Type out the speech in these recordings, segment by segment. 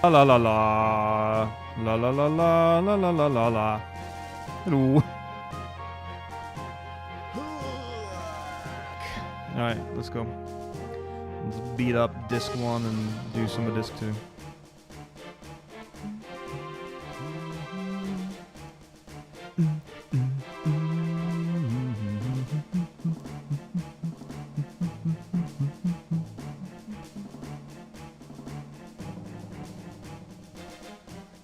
La la la la. La la la la la la la la la. Hello. Alright, let's go. Let's beat up disc 1 and do some of disc 2.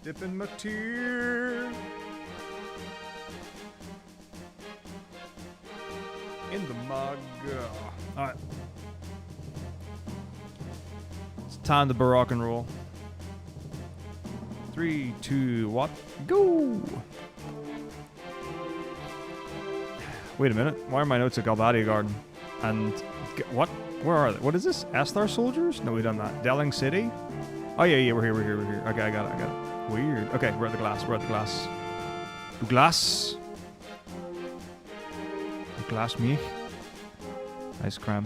Dipping my tear in the mug. Alright. It's time to rock and roll. 3, 2, what? Go! Wait a minute. Why are my notes at Galbadia Garden? And what? Where are they? What is this? Esthar soldiers? No, we done that. Delling City? Oh yeah, we're here. Okay, I got it. Weird. Okay, we're at the glass. Du glass. Du glass mich. Ice cream.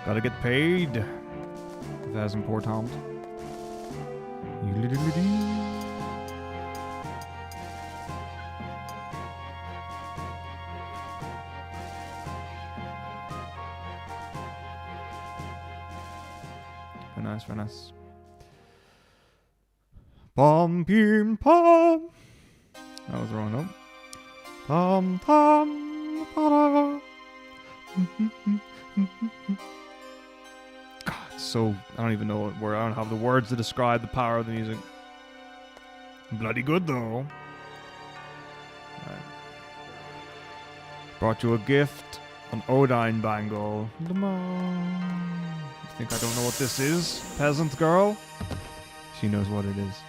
Gotta get paid. That's important. Very nice. Pom pim pom. That was the wrong note. Pom pom para. God, so I don't even know where I don't have the words to describe the power of the music. Bloody good though. Right. Brought you a gift, an Odine bangle. You think I don't know what this is, peasant girl? She knows what it is.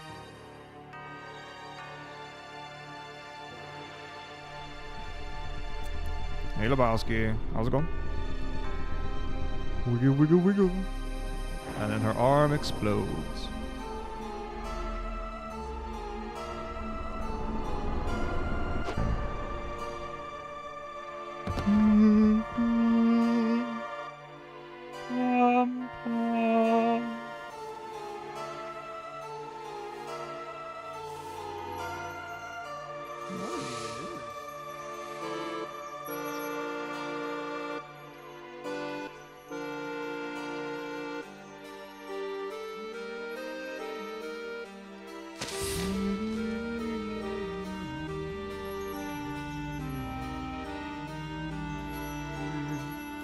Hey Lebowski, how's it going? Wiggle, wiggle, wiggle. And then her arm explodes.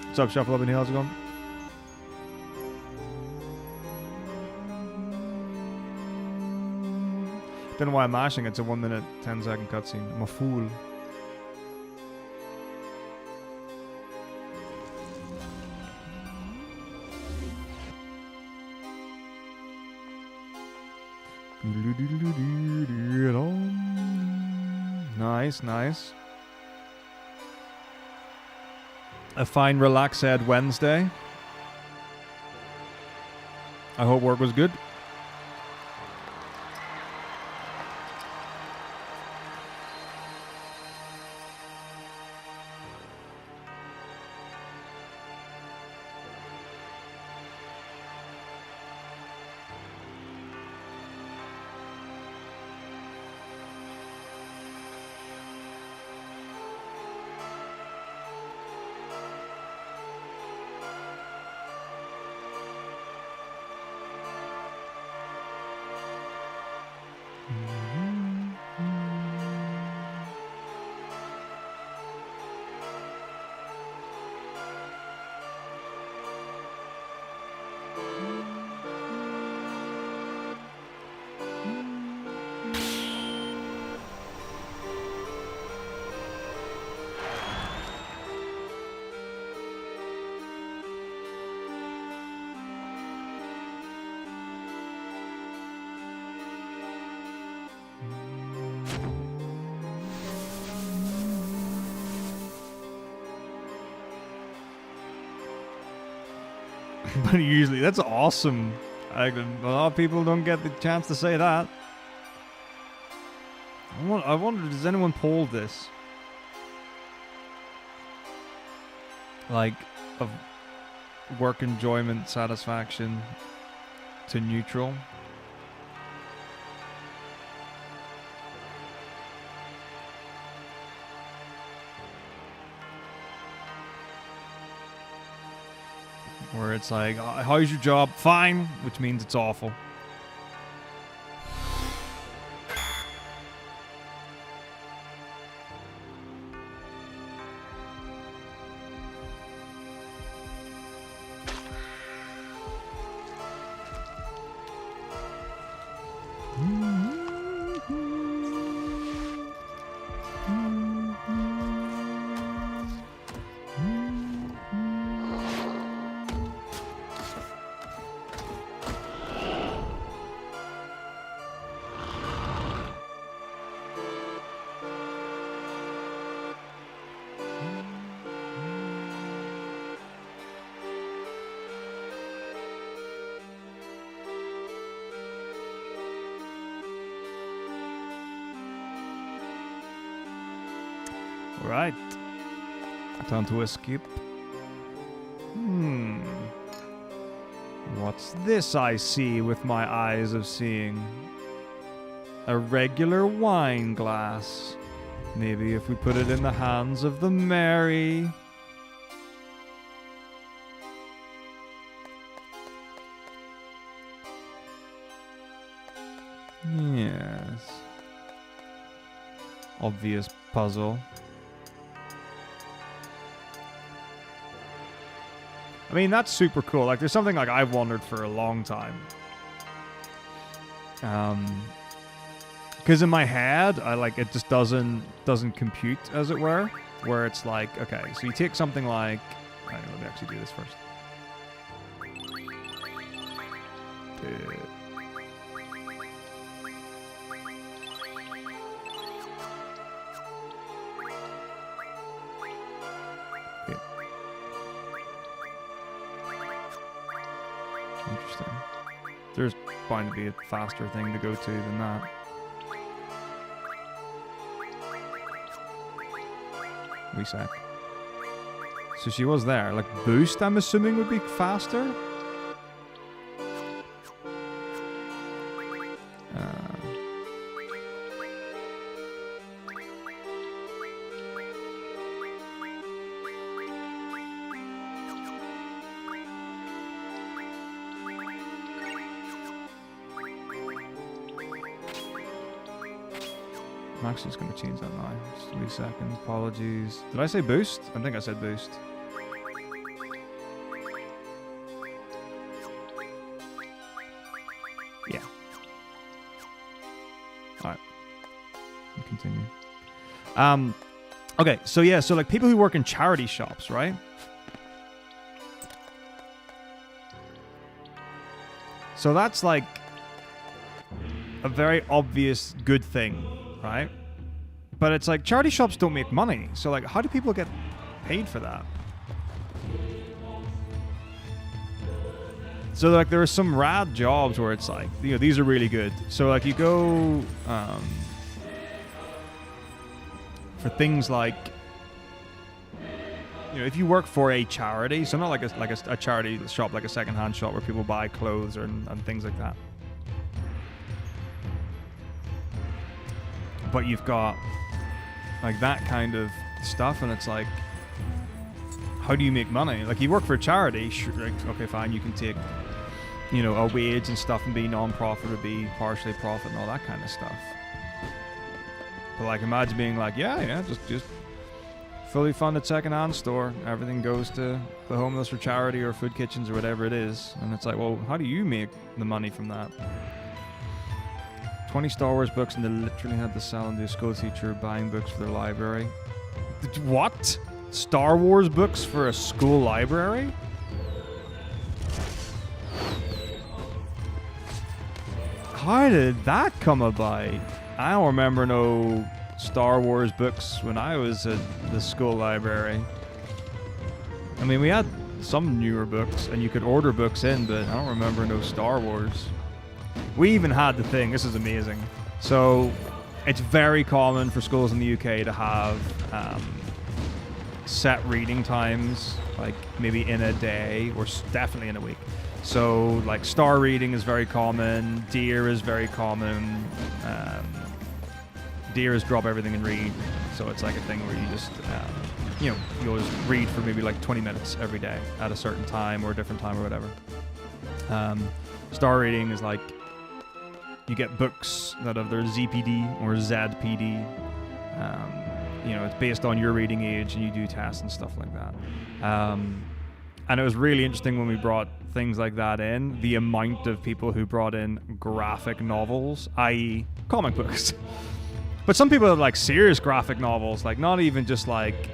What's up, Shuffle Up and how's it going? Don't know why I'm mashing. It's a 1 minute, 10-second cutscene. I'm a fool. Nice. A fine, relaxed Wednesday. I hope work was good. But usually, that's awesome. A lot of people don't get the chance to say that. I wonder, does anyone poll this? Like, of work enjoyment, satisfaction to neutral? Where it's like, how's your job? Fine, which means it's awful. Right. Time to escape. What's this I see with my eyes of seeing? A regular wine glass. Maybe if we put it in the hands of the merry. Yes. Obvious puzzle. I mean, that's super cool. Like, there's something like I've wondered for a long time. Because in my head, it just doesn't compute, as it were. Where it's like, okay, so you take something like, right, let me actually do this first. Interesting. There's bound to be a faster thing to go to than that. Wee sec. So she was there. Like, boost, I'm assuming, would be faster? I'm actually just going to change that now. Just a wee second. Apologies. Did I say boost? I think I said boost. Yeah. Alright. Continue. Okay, so yeah, so like people who work in charity shops, right? So that's like a very obvious good thing, right? But it's like charity shops don't make money. So like, how do people get paid for that? So like there are some rad jobs where it's like, you know, these are really good. So like you go for things like, you know, if you work for a charity, so not like a charity shop, like a secondhand shop where people buy clothes and things like that. But you've got like that kind of stuff, and it's like, how do you make money? Like you work for a charity, sure, like, okay, fine, you can take, you know, a wage and stuff and be non-profit or be partially profit and all that kind of stuff. But like imagine being like, yeah, just fully funded second-hand store. Everything goes to the homeless or charity or food kitchens or whatever it is. And it's like, well, how do you make the money from that? 20 Star Wars books, and they literally had to sell into a school teacher buying books for their library. What? Star Wars books for a school library? How did that come about? I don't remember no Star Wars books when I was at the school library. I mean, we had some newer books, and you could order books in, but I don't remember no Star Wars. We even had the thing. This is amazing. So it's very common for schools in the UK to have set reading times, like maybe in a day or definitely in a week. So like star reading is very common. Deer is very common. Deer is drop everything and read. So it's like a thing where you just, you always read for maybe like 20 minutes every day at a certain time or a different time or whatever. Star reading is like you get books that have their ZPD or ZPD. It's based on your reading age, and you do tests and stuff like that. And it was really interesting when we brought things like that in, the amount of people who brought in graphic novels, i.e. comic books. But some people have like serious graphic novels, like not even just like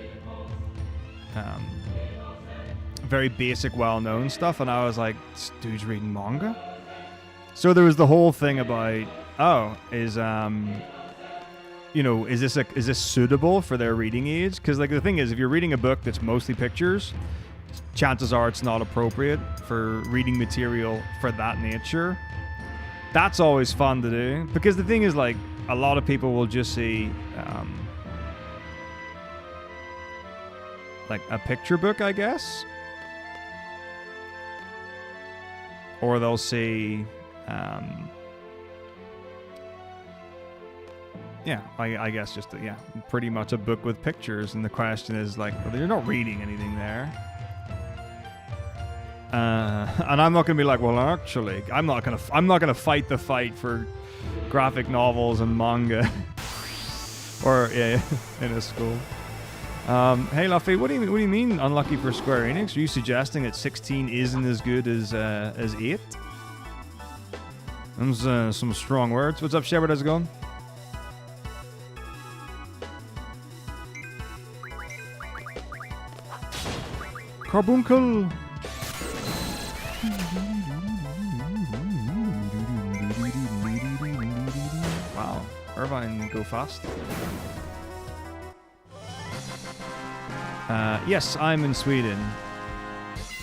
very basic, well-known stuff. And I was like, this dude's reading manga? So there was the whole thing about, is this suitable for their reading age? Because like the thing is, if you're reading a book that's mostly pictures, chances are it's not appropriate for reading material for that nature. That's always fun to do, because the thing is, like, a lot of people will just see like a picture book, I guess, or they'll see I guess just pretty much a book with pictures, and the question is like, well, you're not reading anything there. And I'm not gonna be like, well, actually, I'm not gonna fight the fight for graphic novels and manga, or in a school. Hey, Luffy, what do you mean unlucky for Square-Enix? Are you suggesting that 16 isn't as good as 8? Them's some strong words. What's up, Shepard? How's it going? Carbuncle. Wow, Irvine go fast. Yes, I'm in Sweden.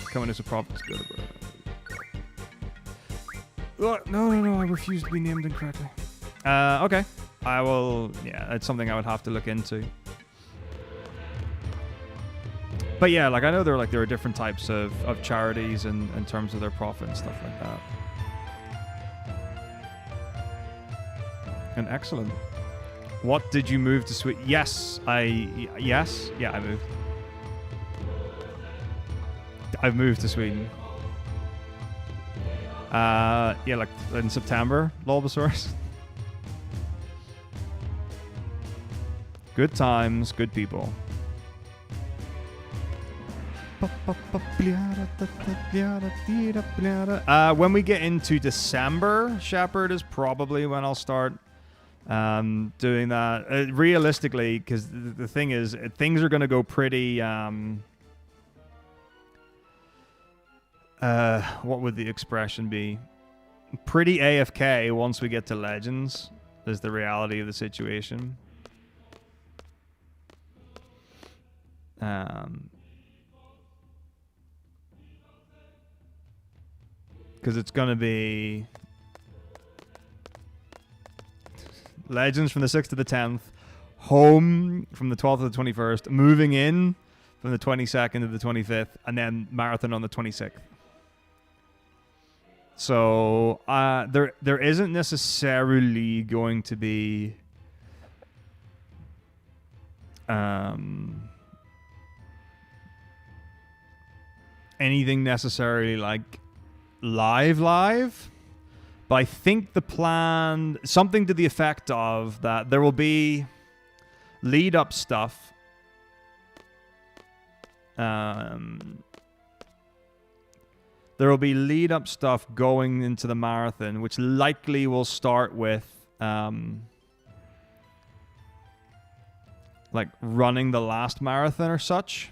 Coming as a province. Good. No, I refuse to be named incorrectly. Okay. I will, it's something I would have to look into. But yeah, like I know there are different types of charities and in terms of their profit and stuff like that. And excellent. What did you move to Sweden? Yes, I moved. I've moved to Sweden. Like in September, Bulbasaurus. Good times, good people. When we get into December, Shepard, is probably when I'll start doing that. Realistically, because the thing is, things are going to go pretty... what would the expression be? Pretty AFK once we get to Legends, is the reality of the situation. Because it's going to be Legends from the 6th to the 10th, home from the 12th to the 21st, moving in from the 22nd to the 25th, and then Marathon on the 26th. So there isn't necessarily going to be anything necessarily like live, but I think the plan, something to the effect of that there will be lead up stuff. There will be lead up stuff going into the marathon, which likely will start with like running the last marathon or such.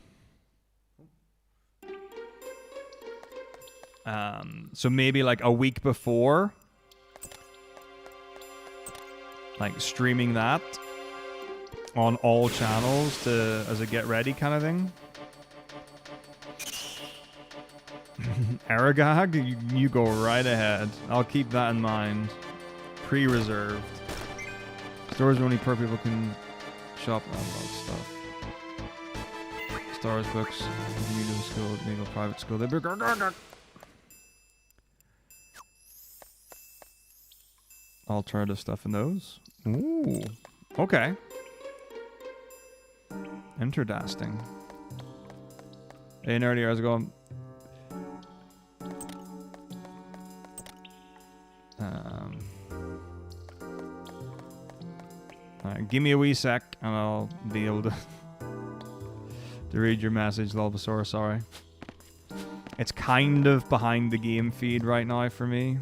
So maybe like a week before, like streaming that on all channels as a get ready kind of thing. Aragog, you go right ahead. I'll keep that in mind. Pre-reserved. Stores where only per people can shop and all stuff. Stars books, community school, maybe a private school. They're big. Alternative stuff in those. Ooh. Okay. Interesting. Hey, nerdy, how's it going? Alright, give me a wee sec and I'll be able to read your message, Bulbasaur, sorry. It's kind of behind the game feed right now for me.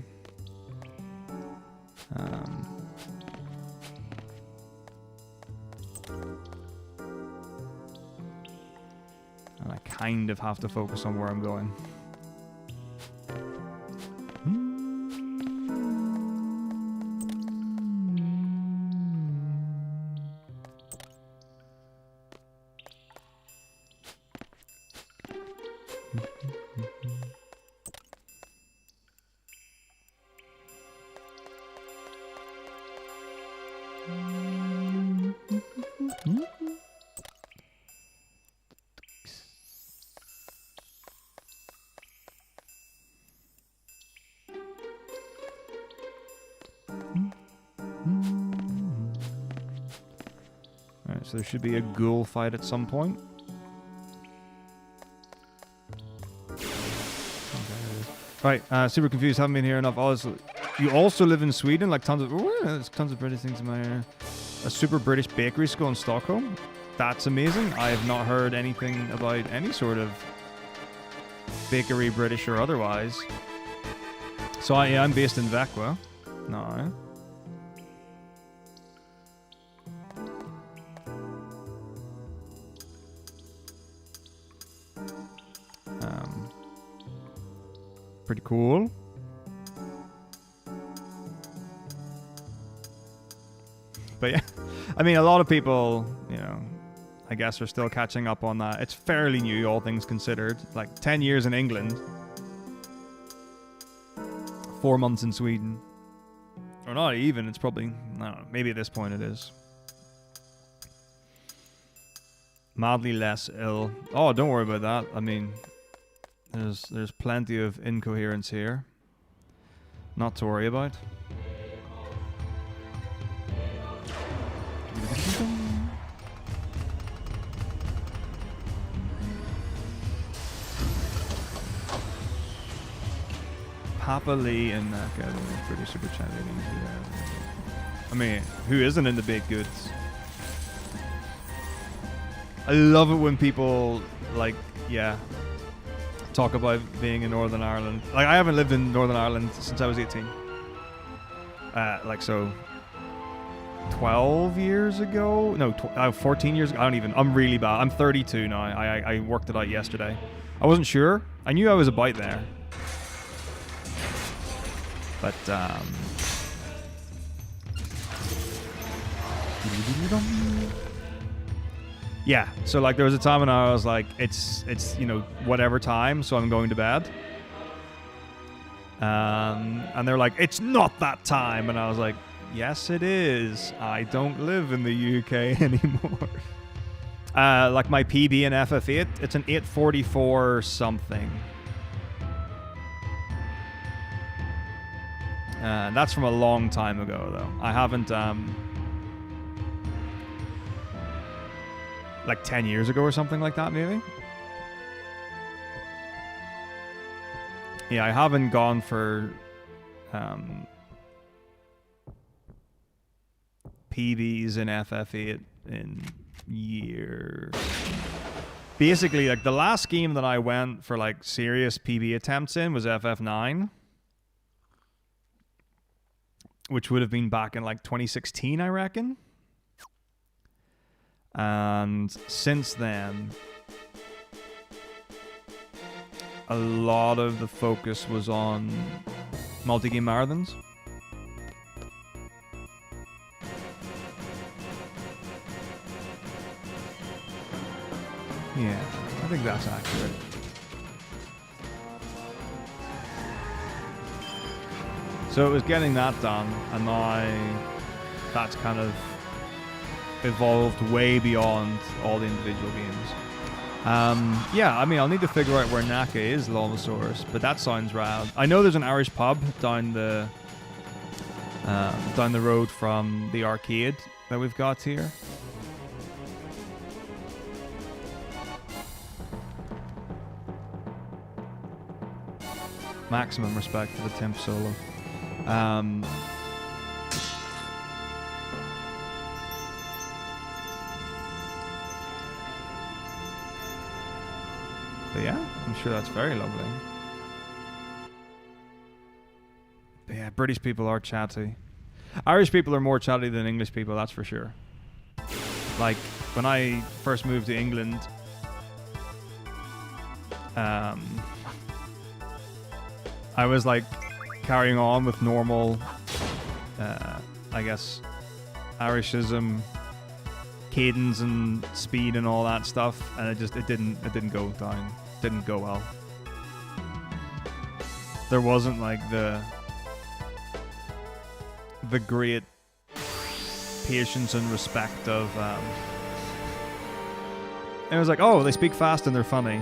And I kind of have to focus on where I'm going. So there should be a ghoul fight at some point. Okay. Right, super confused. Haven't been here enough. Also, you also live in Sweden? Like tons of... Ooh, there's tons of British things in my area. A super British bakery school in Stockholm? That's amazing. I have not heard anything about any sort of bakery, British or otherwise. So I'm based in Växjö. No. Pretty cool. But yeah, I mean, a lot of people, you know, I guess are still catching up on that. It's fairly new, all things considered. Like 10 years in England. 4 months in Sweden. Or not even, it's probably, I don't know, maybe at this point it is. Mildly less ill. Oh, don't worry about that. I mean... There's plenty of incoherence here. Not to worry about. Papa Lee and that guy, pretty super chat. I mean, who isn't in the baked goods? I love it when people like, yeah, talk about being in Northern Ireland. Like, I haven't lived in Northern Ireland since I was 18. Like, so 12 years ago? No, 14 years ago. I'm really bad. I'm 32 now. I worked it out yesterday. I wasn't sure. I knew I was about there. But, yeah, so like there was a time when I was like, it's you know, whatever time, so I'm going to bed. And they're like, it's not that time. And I was like, yes, it is. I don't live in the UK anymore. Like my PB in FF8, it's an 844 something. That's from a long time ago, though. I haven't, like 10 years ago or something like that, maybe? Yeah, I haven't gone for PBs in FF8 in years. Basically, like the last game that I went for like serious PB attempts in was FF9. Which would have been back in like 2016, I reckon. And since then, a lot of the focus was on multi-game marathons. Yeah, I think that's accurate. So it was getting that done, and now that's kind of evolved way beyond all the individual games. Yeah, I mean, I'll need to figure out where Naka is, Lavasaurus, but that sounds rad. I know there's an Irish pub down the road from the arcade that we've got here. Maximum respect for the Temp Solo. But yeah, I'm sure that's very lovely. But yeah, British people are chatty. Irish people are more chatty than English people, that's for sure. Like, when I first moved to England, I was like carrying on with normal, I guess, Irishism, cadence and speed and all that stuff, and it didn't go down, didn't go well. There wasn't like the great patience and respect of. It was like, oh, they speak fast and they're funny.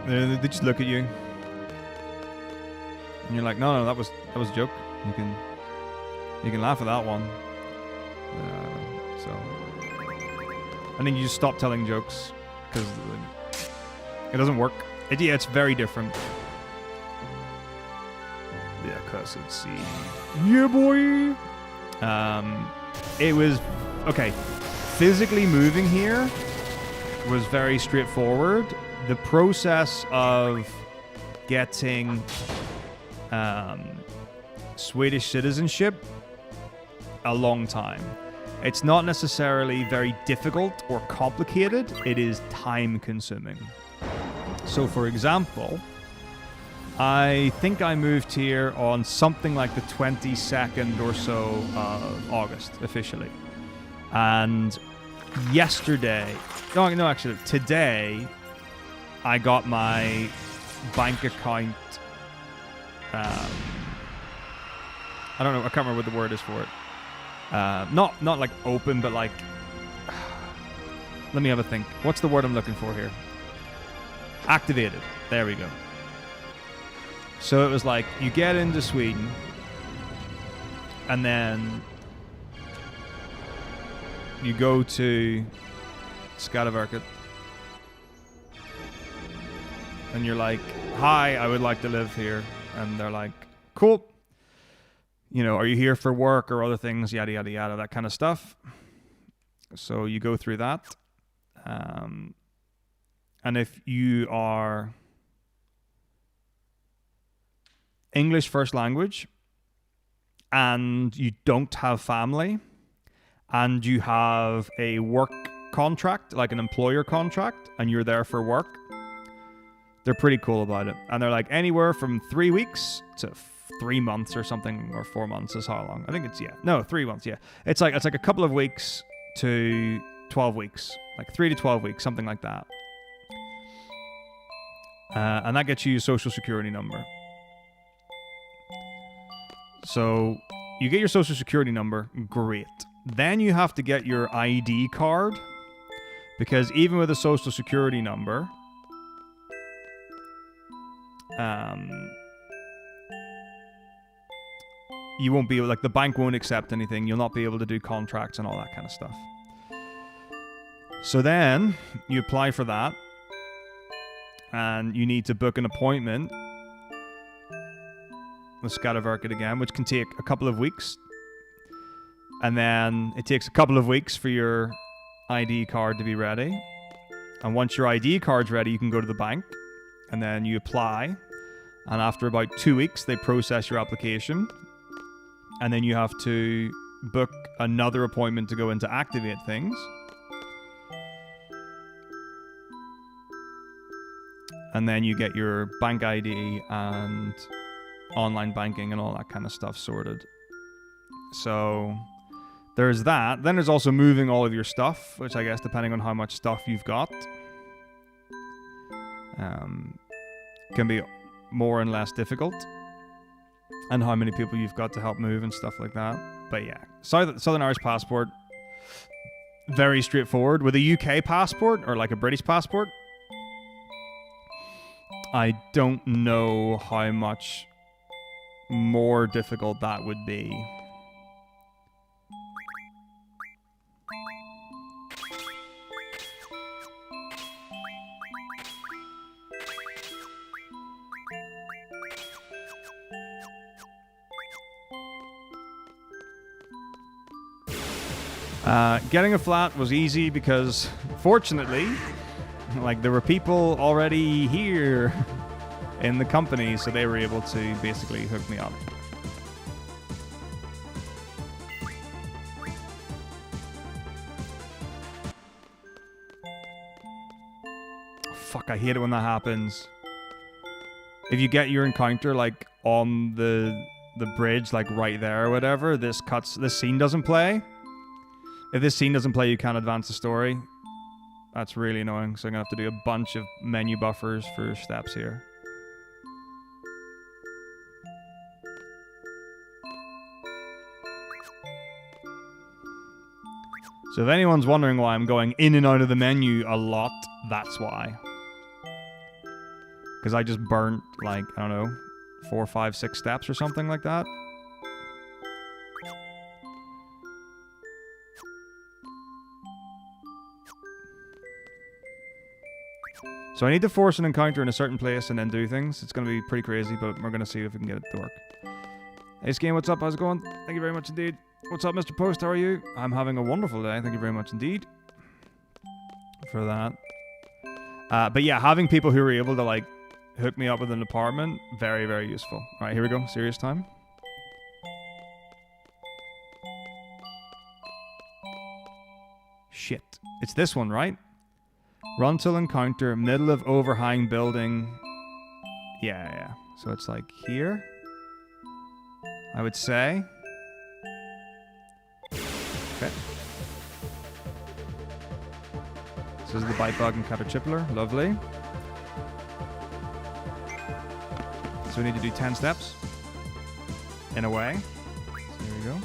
They just look at you, and you're like, no, that was a joke. You can laugh at that one. So I think you just stop telling jokes because it doesn't work. Yeah, it's very different. Yeah, cussed seed. Yeah, boy. It was okay. Physically moving here was very straightforward. The process of getting Swedish citizenship, a long time. It's not necessarily very difficult or complicated. It is time consuming. So for example, I think I moved here on something like the 22nd or so of August, officially. And yesterday, no, actually, today, I got my bank account, I don't know, I can't remember what the word is for it. Not like open, but like, let me have a think. What's the word I'm looking for here? Activated. There we go. So it was like, you get into Sweden, and then you go to Skatteverket, and you're like, hi, I would like to live here. And they're like, cool. You know, are you here for work or other things, yada, yada, yada, that kind of stuff. So you go through that. And if you are English first language and you don't have family and you have a work contract, like an employer contract, and you're there for work, they're pretty cool about it. And they're like anywhere from 3 weeks to 3 months or something, or 4 months is how long. I think it's 3 months, yeah. It's like a couple of weeks to 12 weeks. Like 3 to 12 weeks, something like that. And that gets you your social security number. So you get your social security number, great. Then you have to get your ID card, because even with a social security number, you won't be able, like, the bank won't accept anything. You'll not be able to do contracts and all that kind of stuff. So then you apply for that, and you need to book an appointment with Skatteverket again, which can take a couple of weeks. And then it takes a couple of weeks for your ID card to be ready. And once your ID card's ready, you can go to the bank, and then you apply. And after about 2 weeks, they process your application. And then you have to book another appointment to go in to activate things. And then you get your bank ID and online banking and all that kind of stuff sorted. So there's that. Then there's also moving all of your stuff, which I guess, depending on how much stuff you've got, can be more and less difficult. and how many people you've got to help move and stuff like that. But yeah, Southern Irish passport, very straightforward. With a UK passport or like a British passport, I don't know how much more difficult that would be. Getting a flat was easy because, fortunately, like, there were people already here in the company, so they were able to basically hook me up. Oh, fuck, I hate it when that happens. If you get your encounter, like, on the bridge, like, right there or whatever, this scene doesn't play. If this scene doesn't play, you can't advance the story. That's really annoying, so I'm going to have to do a bunch of menu buffers for steps here. So if anyone's wondering why I'm going in and out of the menu a lot, that's why. Because I just burnt, like, I don't know, 4, 5, 6 steps or something like that. So I need to force an encounter in a certain place and then do things. It's going to be pretty crazy, but we're going to see if we can get it to work. Hey, Skane, what's up? How's it going? Thank you very much indeed. What's up, Mr. Post? How are you? I'm having a wonderful day. Thank you very much indeed for that. But yeah, having people who are able to, like, hook me up with an apartment, very, very useful. All right, here we go. Serious time. Shit. It's this one, right? Run till encounter, middle of overhang building. Yeah. So it's like here, I would say. Okay. This is the bite bug and caterpillar. Lovely. So we need to do 10 steps. In a way. So here we go.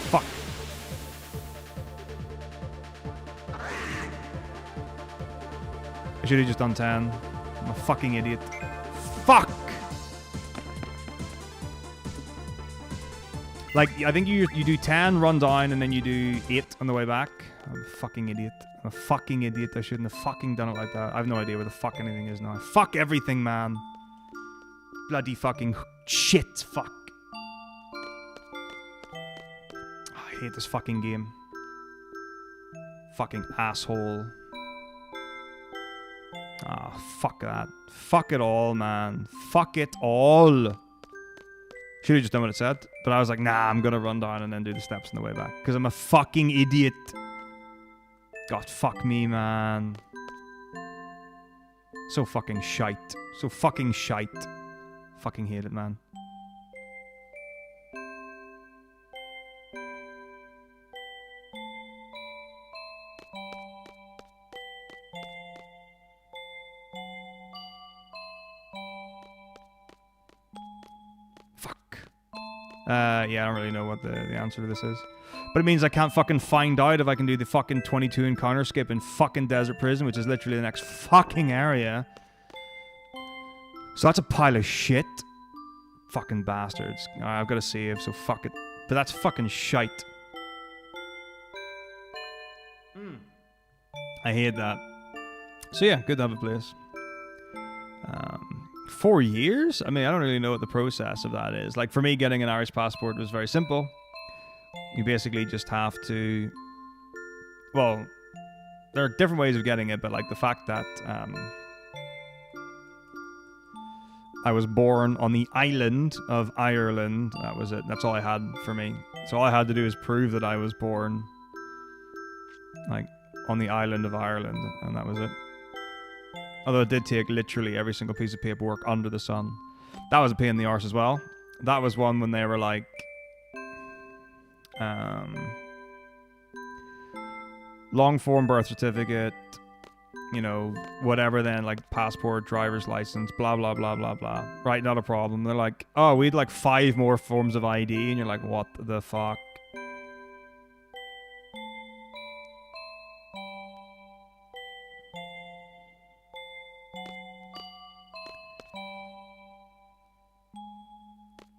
Fuck. I should have just done 10. I'm a fucking idiot. Fuck! Like, I think you do 10, run down, and then you do 8 on the way back. I'm a fucking idiot. I'm a fucking idiot. I shouldn't have fucking done it like that. I have no idea where the fuck anything is now. Fuck everything, man. Bloody fucking shit. Fuck. I hate this fucking game. Fucking asshole. Ah, fuck that. Fuck it all, man. Fuck it all. Should have just done what it said. But I was like, nah, I'm gonna run down and then do the steps on the way back. Because I'm a fucking idiot. God, fuck me, man. So fucking shite. So fucking shite. Fucking hate it, man. Yeah, I don't really know what the answer to this is. But it means I can't fucking find out if I can do the fucking 22 encounter skip in fucking Desert Prison, which is literally the next fucking area. So that's a pile of shit. Fucking bastards. Alright, I've got to save, so fuck it. But that's fucking shite. I hate that. So yeah, good to have a place. 4 years? I mean, I don't really know what the process of that is. Like, for me, getting an Irish passport was very simple. You basically just have to... Well, there are different ways of getting it, but, like, the fact that I was born on the island of Ireland, that was it. That's all I had for me. So all I had to do is prove that I was born like on the island of Ireland, and that was it. Although it did take literally every single piece of paperwork under the sun. That was a pain in the arse as well. That was one when they were like, long form birth certificate, you know, whatever then, like passport, driver's license, blah, blah, blah, blah, blah. Right, not a problem. They're like, oh, we'd like 5 more forms of ID, and you're like, what the fuck?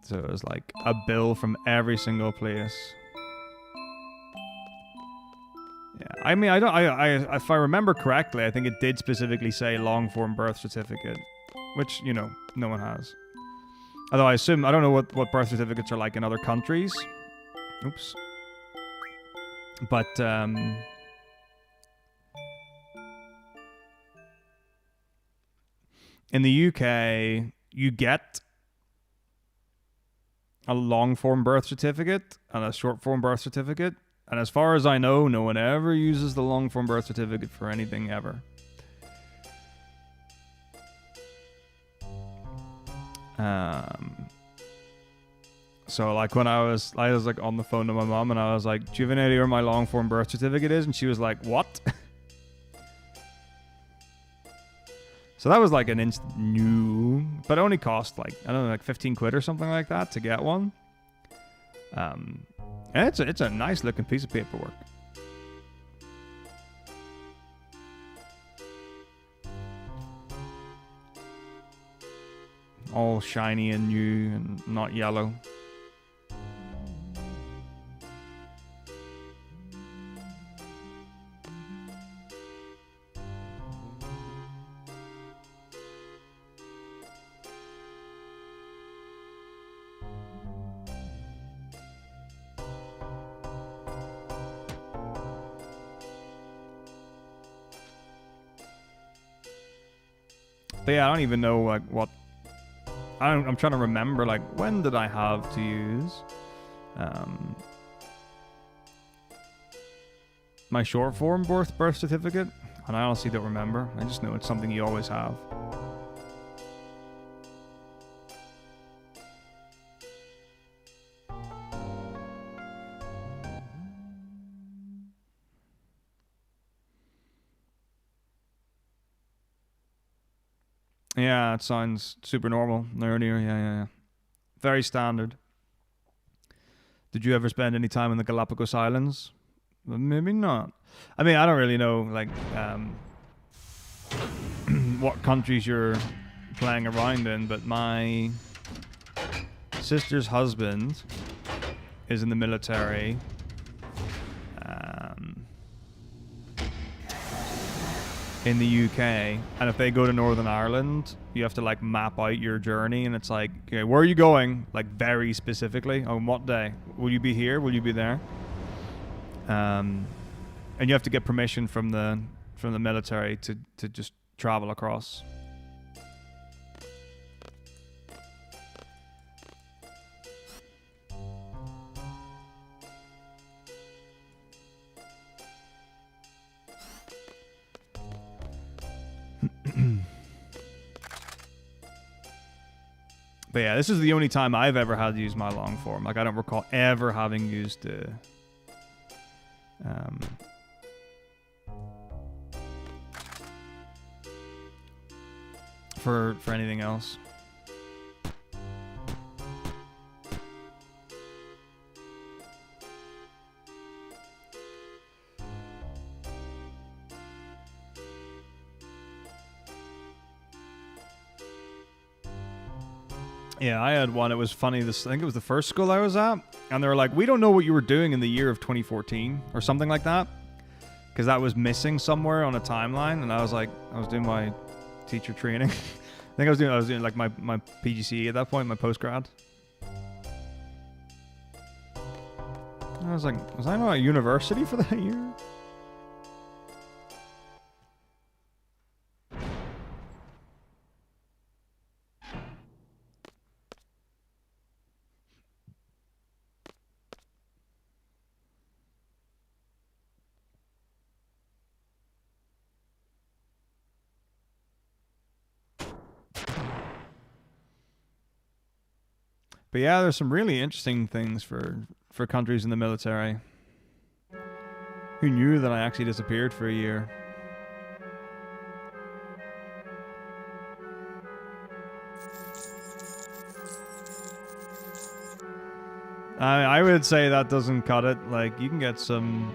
So it was like a bill from every single place. Yeah, I mean, if I remember correctly, I think it did specifically say long form birth certificate, which, you know, no one has. Although I assume, I don't know what birth certificates are like in other countries. Oops. But, in the UK, you get a long form birth certificate and a short form birth certificate. And as far as I know, no one ever uses the long form birth certificate for anything ever. So like when I was like on the phone to my mom and I was like, do you have any idea where my long form birth certificate is? And she was like, what? So that was like an instant new, but it only cost like, I don't know, like 15 quid or something like that to get one. And it's a nice looking piece of paperwork. All shiny and new and not yellow. But yeah, I don't even know like what. I'm trying to remember like when did I have to use my short form birth certificate, and I honestly don't remember. I just know it's something you always have. Yeah, it sounds super normal. Earlier, yeah. Very standard. Did you ever spend any time in the Galapagos Islands? Well, maybe not. I mean, I don't really know, like, what countries you're playing around in, but my sister's husband is in the military. In the UK, and if they go to Northern Ireland, you have to like map out your journey, and it's like, okay, where are you going? Like very specifically, on what day? Will you be here? Will you be there? And you have to get permission from the military to just travel across. But yeah, this is the only time I've ever had to use my long form. Like, I don't recall ever having used the for anything else. Yeah, I had one. It was funny. I think it was the first school I was at, and they were like, "We don't know what you were doing in the year of 2014 or something like that," because that was missing somewhere on a timeline. And I was like, I was doing my teacher training. I think I was doing like my PGCE at that point, my postgrad. I was like, was I not at university for that year? But yeah, there's some really interesting things for countries in the military. Who knew that I actually disappeared for a year? I would say that doesn't cut it. Like, you can get some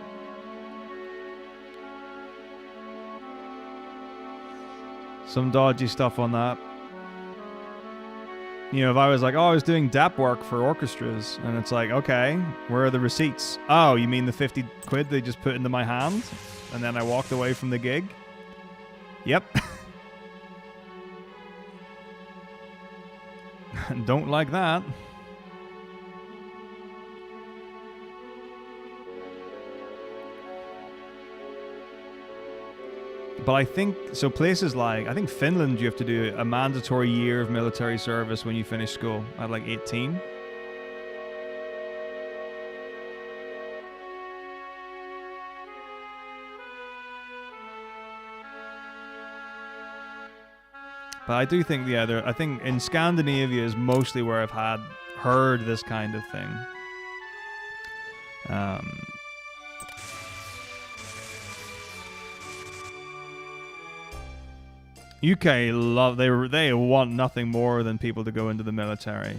dodgy stuff on that. You know, if I was like, oh, I was doing DAP work for orchestras, and it's like, okay, where are the receipts? Oh, you mean the 50 quid they just put into my hand? And then I walked away from the gig? Yep. Don't like that. But I think, so places like, I think Finland, you have to do a mandatory year of military service when you finish school at like 18. But I do think, yeah, I think in Scandinavia is mostly where I've heard this kind of thing. UK they want nothing more than people to go into the military.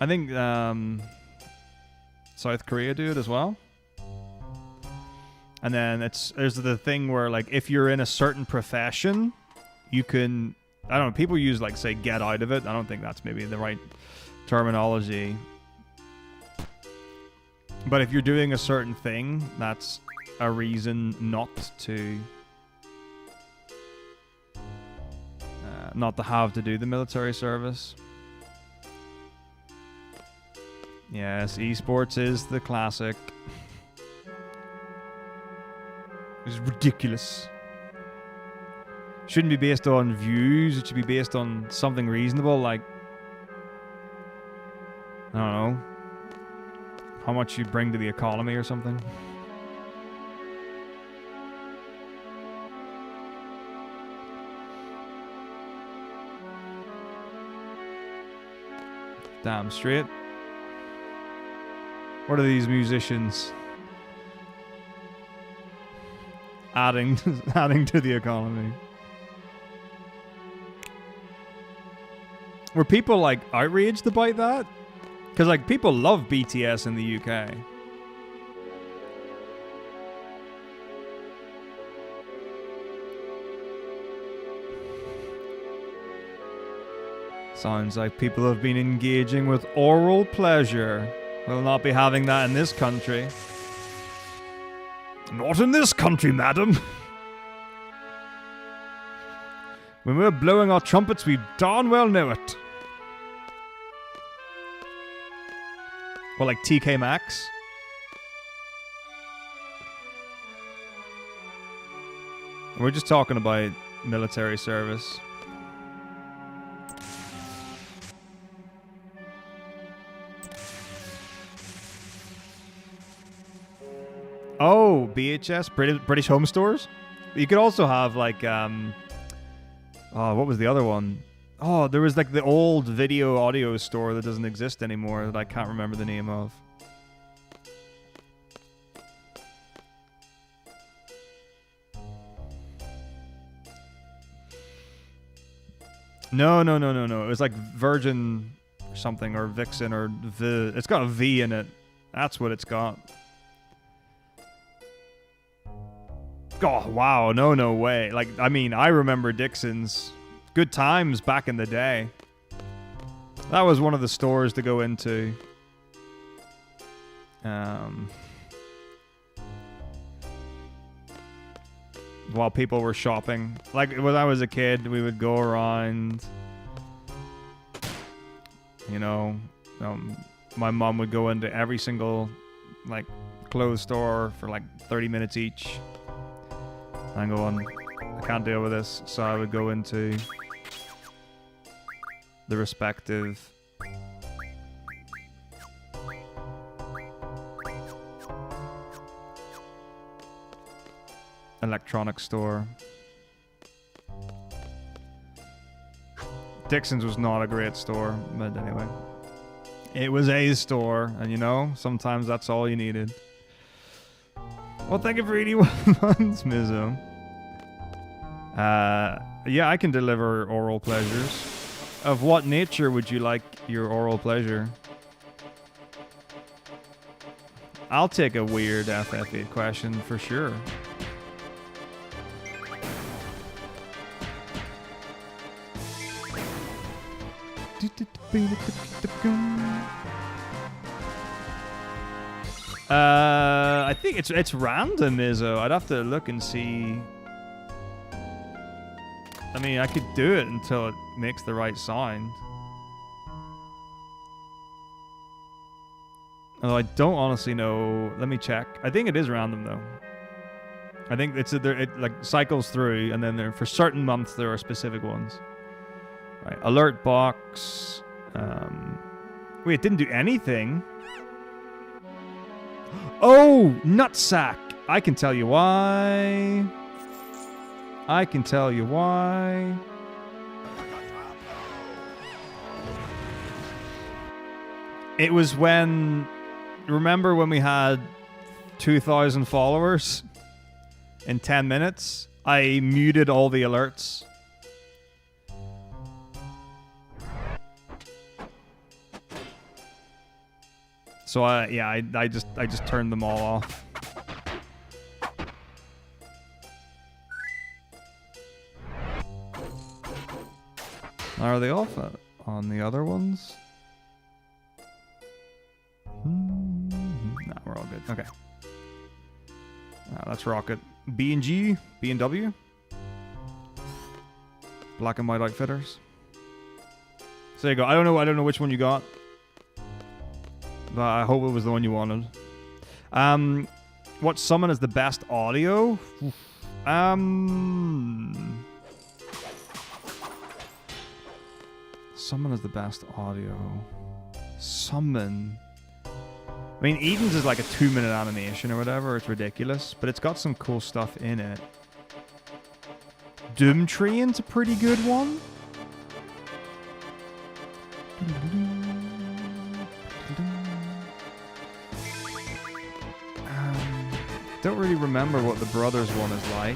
I think South Korea do it as well. And then there's the thing where, like, if you're in a certain profession, you can, I don't know, people use, like, say, get out of it. I don't think that's maybe the right terminology. But if you're doing a certain thing, that's a reason not to have to do the military service. Yes, esports is the classic. It's ridiculous. Shouldn't be based on views. It should be based on something reasonable, like, I don't know, how much you bring to the economy or something. Damn straight. What are these musicians adding to the economy? Were people, like, outraged about that? Because, like, people love BTS in the UK. Sounds like people have been engaging with oral pleasure. We'll not be having that in this country. Not in this country, madam. When we're blowing our trumpets, we darn well know it. Well, like TK Maxx? We're just talking about military service. Oh, BHS, British Home Stores. You could also have, like, oh, what was the other one? Oh, there was, like, the old video audio store that doesn't exist anymore that I can't remember the name of. No. It was like Virgin or something, or Vixen, or it's got a V in it. That's what it's got. Oh, wow. No way. Like, I mean, I remember Dixon's. Good times back in the day. That was one of the stores to go into. While people were shopping. Like, when I was a kid, we would go around. You know, my mom would go into every single, like, clothes store for like 30 minutes each. And go on, I can't deal with this, so I would go into the respective electronics store. Dixon's was not a great store, but anyway. It was a store, and you know, sometimes that's all you needed. Well, thank you for 81 months, Mizzo. Yeah, I can deliver oral pleasures. Of what nature would you like your oral pleasure? I'll take a weird FF8 question for sure. I think it's random, Izzo. I'd have to look and see. I mean, I could do it until it makes the right sound. Although I don't honestly know. Let me check. I think it is random though. I think it like cycles through, and then there for certain months there are specific ones. Right, alert box. Wait, it didn't do anything. Oh, nutsack! I can tell you why. I can tell you why. It was when... Remember when we had 2,000 followers in 10 minutes? I muted all the alerts. So I just turned them all off. Are they off on the other ones? Nah, we're all good. Okay. Let's rock it. B&G, B&W. Black and white outfitters. So there you go. I don't know which one you got. But I hope it was the one you wanted. What summon is the best audio? Summon is the best audio. Summon. I mean, Eden's is like a 2-minute animation or whatever. It's ridiculous, but it's got some cool stuff in it. Doomtrion's a pretty good one. Don't really remember what the Brothers one is like.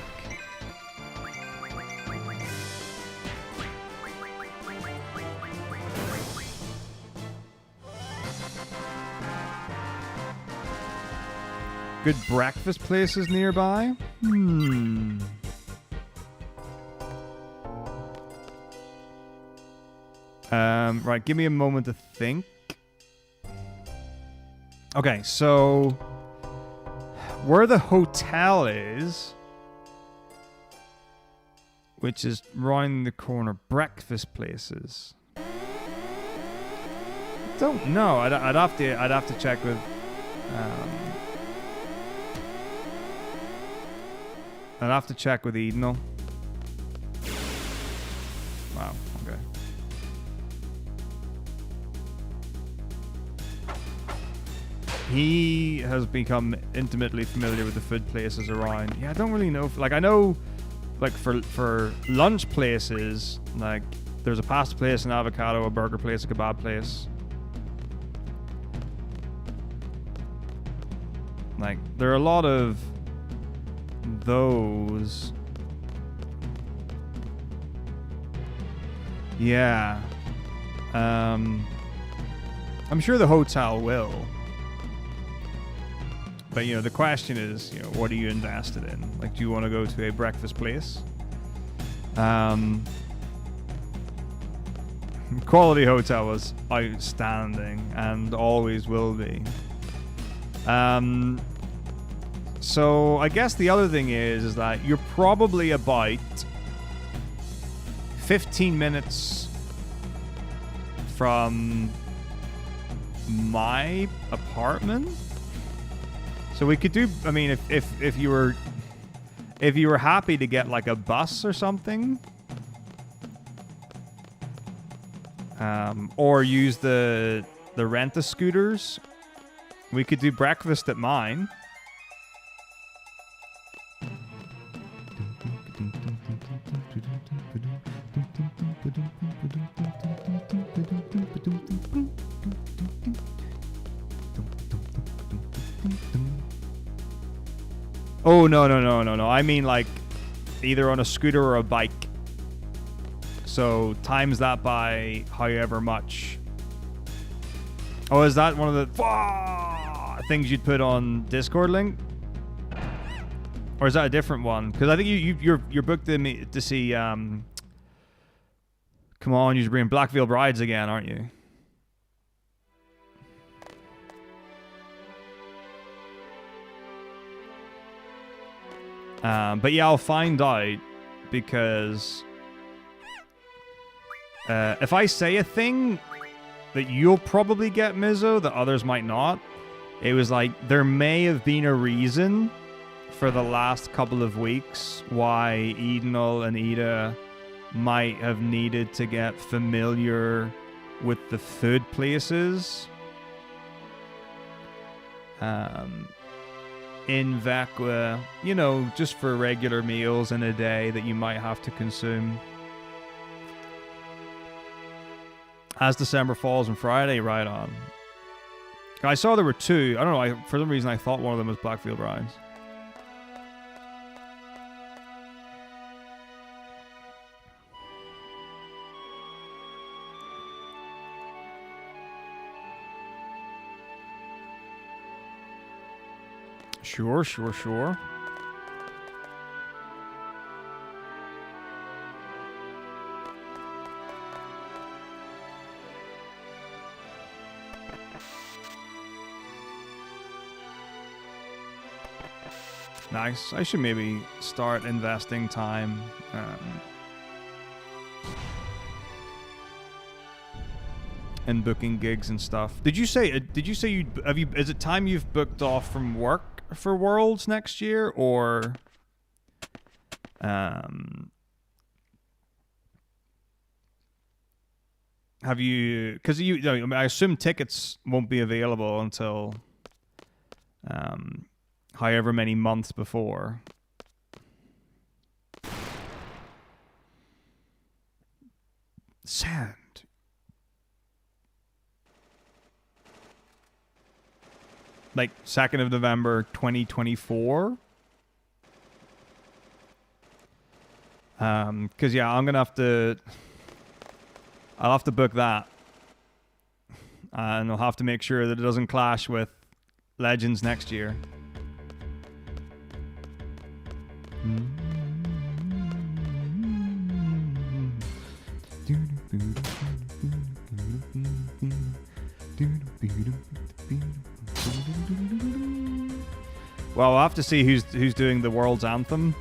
Good breakfast places nearby? Right, give me a moment to think. Okay, so where the hotel is, which is round the corner, breakfast places. Don't know. I'd have to check with. I'd have to check with Edenal. Wow. Okay. He has become intimately familiar with the food places around. Yeah, I don't really know. Like, I know, like, for lunch places, like, there's a pasta place, an avocado, a burger place, a kebab place. Like, there are a lot of those. Yeah. I'm sure the hotel will. But, you know, the question is, you know, what are you invested in? Like, do you want to go to a breakfast place? Quality hotel was outstanding and always will be. So I guess the other thing is that you're probably about 15 minutes from my apartment. So we could do, I mean, if you were happy to get like a bus or something, or use the rent-a-scooters, we could do breakfast at mine. Oh, no, no, no, no, no. I mean, like, either on a scooter or a bike. So, times that by however much. Oh, is that one of the things you'd put on Discord link? Or is that a different one? Because I think you're booked to see, come on, you're bringing Black Veil Brides again, aren't you? But yeah, I'll find out, because if I say a thing that you'll probably get, Mizzo, that others might not, it was like, there may have been a reason for the last couple of weeks why Edenal and Ida might have needed to get familiar with the food places in Vecua, you know, just for regular meals in a day that you might have to consume. As December falls on Friday, right on. I saw there were two. I don't know, for some reason I thought one of them was Blackfield Rides. Sure, sure, sure. Nice. I should maybe start investing time in booking gigs and stuff. Did you say you is it time you've booked off from work for Worlds next year, or have you, because I assume tickets won't be available until however many months before. Sand. Like 2nd of November 2024. Because yeah, I'm gonna have to. I'll have to book that, and I'll have to make sure that it doesn't clash with Legends next year. Well, we'll have to see who's doing the World's Anthem.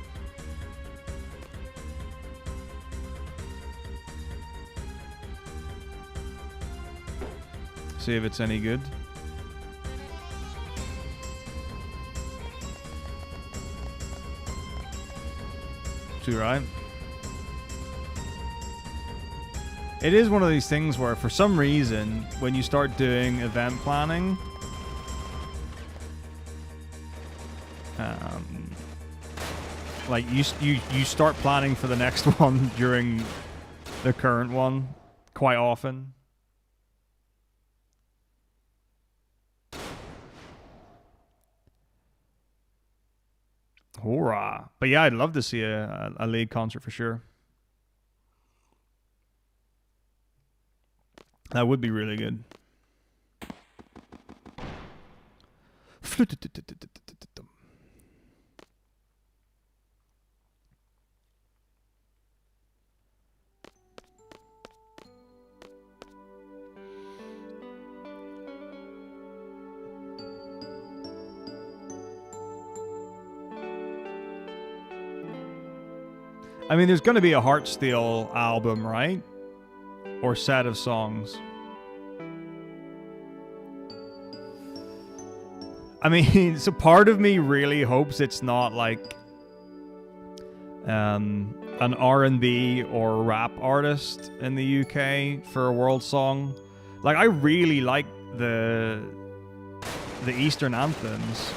See if it's any good. Too right. It is one of these things where, for some reason, when you start doing event planning, like you start planning for the next one during the current one quite often. Hurrah. But yeah, I'd love to see a league concert for sure. That would be really good. I mean, there's going to be a Heartsteel album, right? Or set of songs. I mean, so part of me really hopes it's not like an R&B or rap artist in the UK for a world song. Like, I really like the Eastern anthems.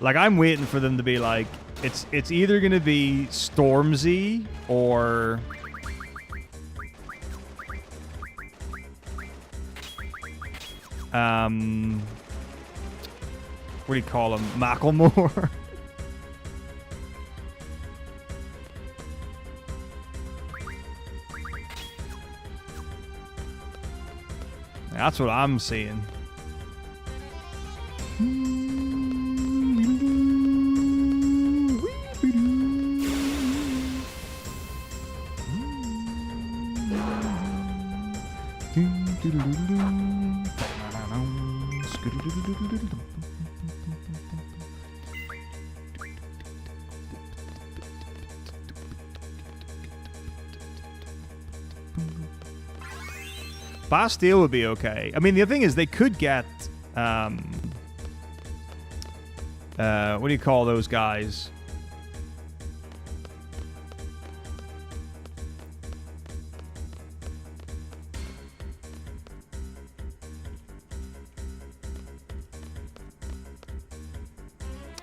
Like, I'm waiting for them to be like, it's either gonna be Stormzy or what do you call him? Macklemore. That's what I'm seeing. Bastille would be okay. I mean, the thing is, they could get, what do you call those guys?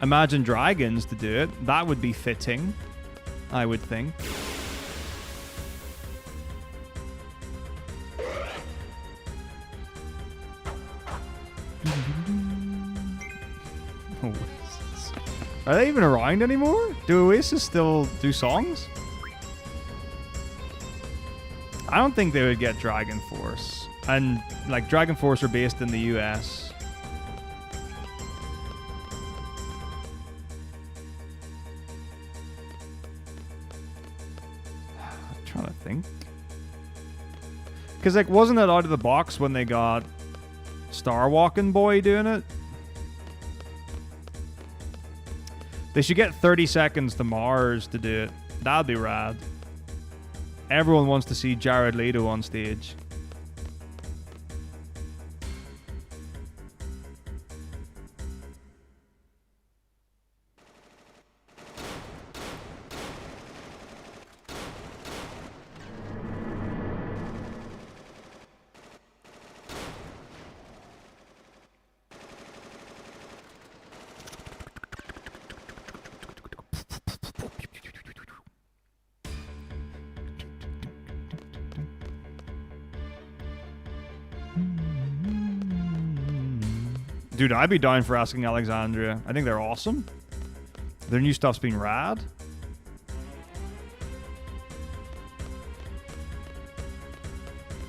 Imagine Dragons to do it. That would be fitting, I would think. Are they even around anymore? Do Oasis still do songs? I don't think they would get Dragon Force. And, like, Dragon Force are based in the US. I'm trying to think. Because, like, wasn't it out of the box when they got Star Walking Boy doing it? They should get 30 Seconds to Mars to do it. That'd be rad. Everyone wants to see Jared Leto on stage. Dude, I'd be down for asking Alexandria. I think they're awesome. Their new stuff's been rad.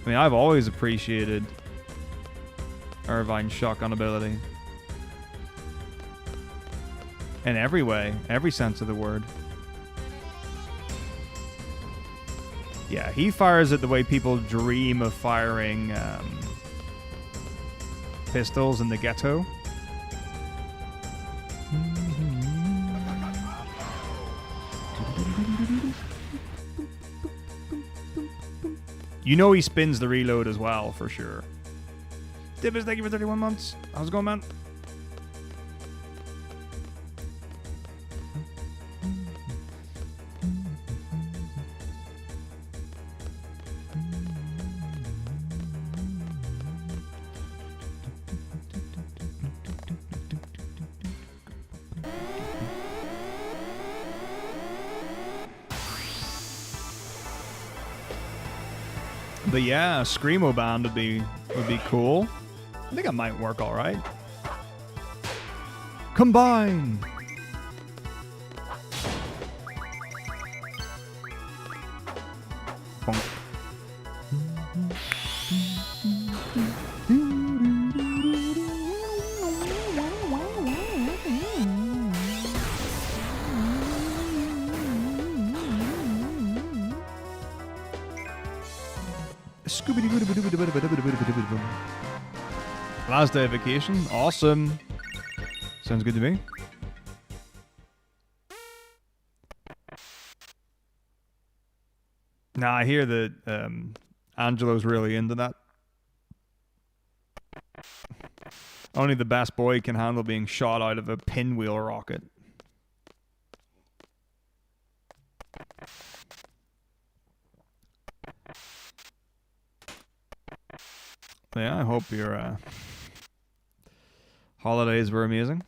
I mean, I've always appreciated Irvine's shotgun ability. In every way, every sense of the word. Yeah, he fires it the way people dream of firing pistols in the ghetto. You know he spins the reload as well, for sure. Dibbers, thank you for 31 months. How's it going, man? But yeah, Screamo Band would be cool. I think it might work all right. Combine. Bonk. Last day of vacation. Awesome. Sounds good to me. Nah, I hear that Angelo's really into that. Only the best boy can handle being shot out of a pinwheel rocket. Yeah, I hope your holidays were amazing.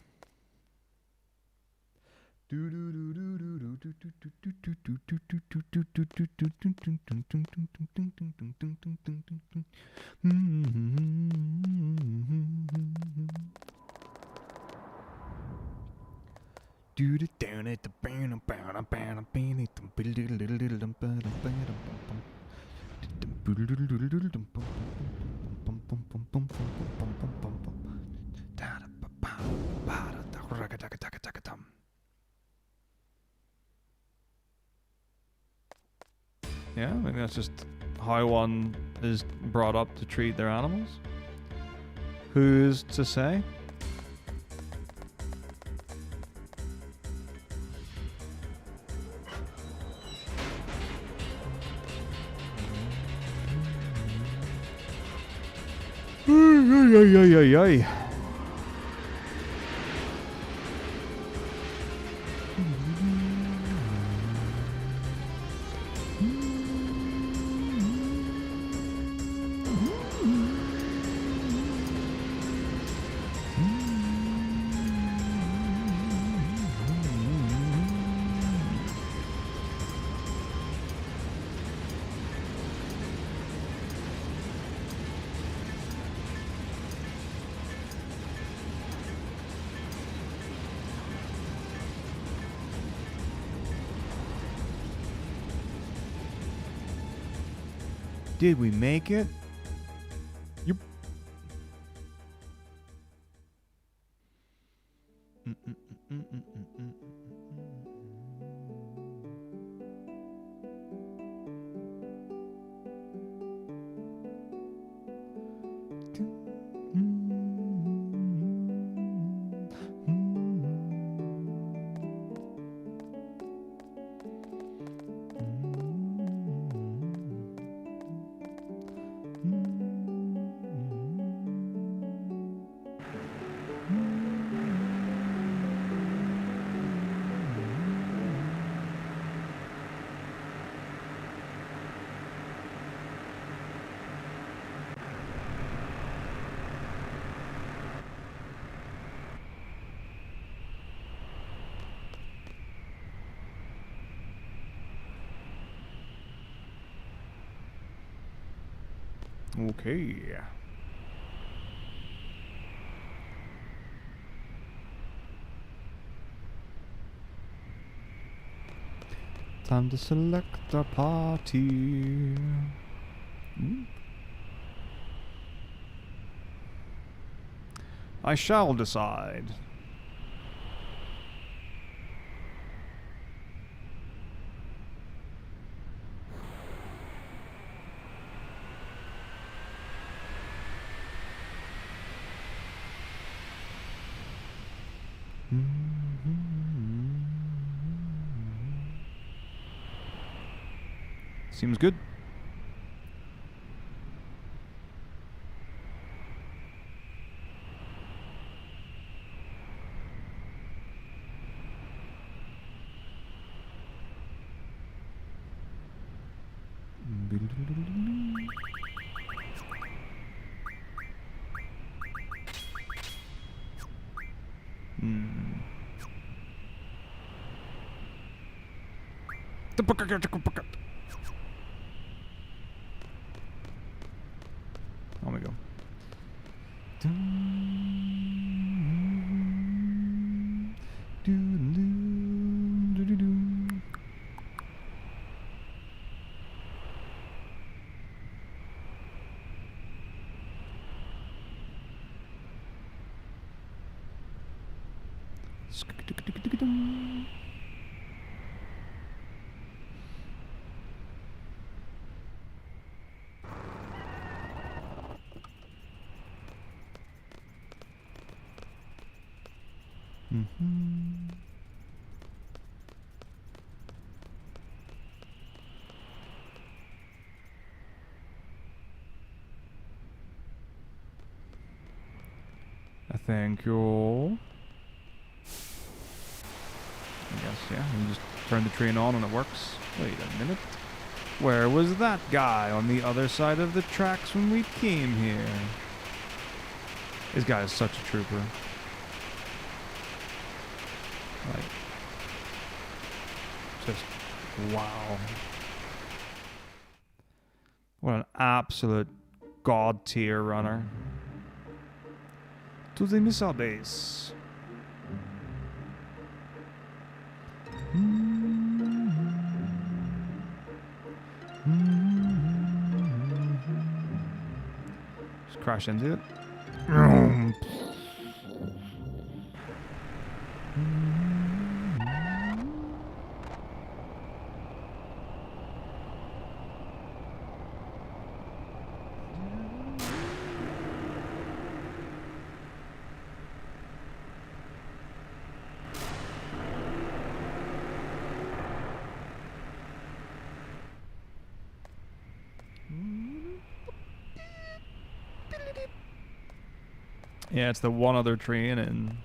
Yeah, I think that's just how one is brought up to treat their animals. Who's to say? Ay. Did we make it? Yep. Okay. Time to select a party. I shall decide. Seems good. Oh my god. Thank you. I guess, yeah, you just turn the train on and it works. Wait a minute. Where was that guy on the other side of the tracks when we came here? This guy is such a trooper. Like, just wow. What an absolute god tier runner. To the missile base. crash into it. Yeah, it's the one other train in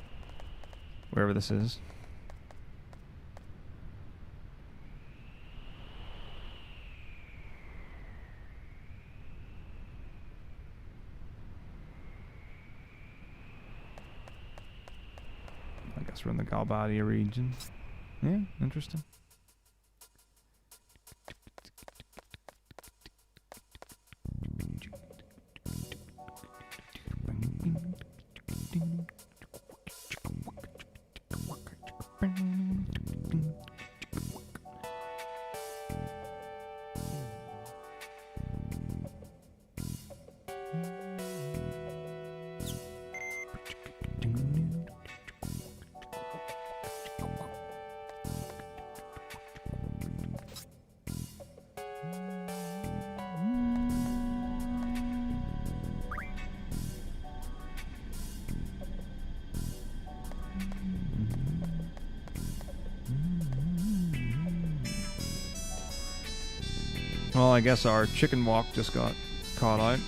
wherever this is. I guess we're in the Galbadia region. Yeah, interesting. Well, I guess our chicken walk just got caught out.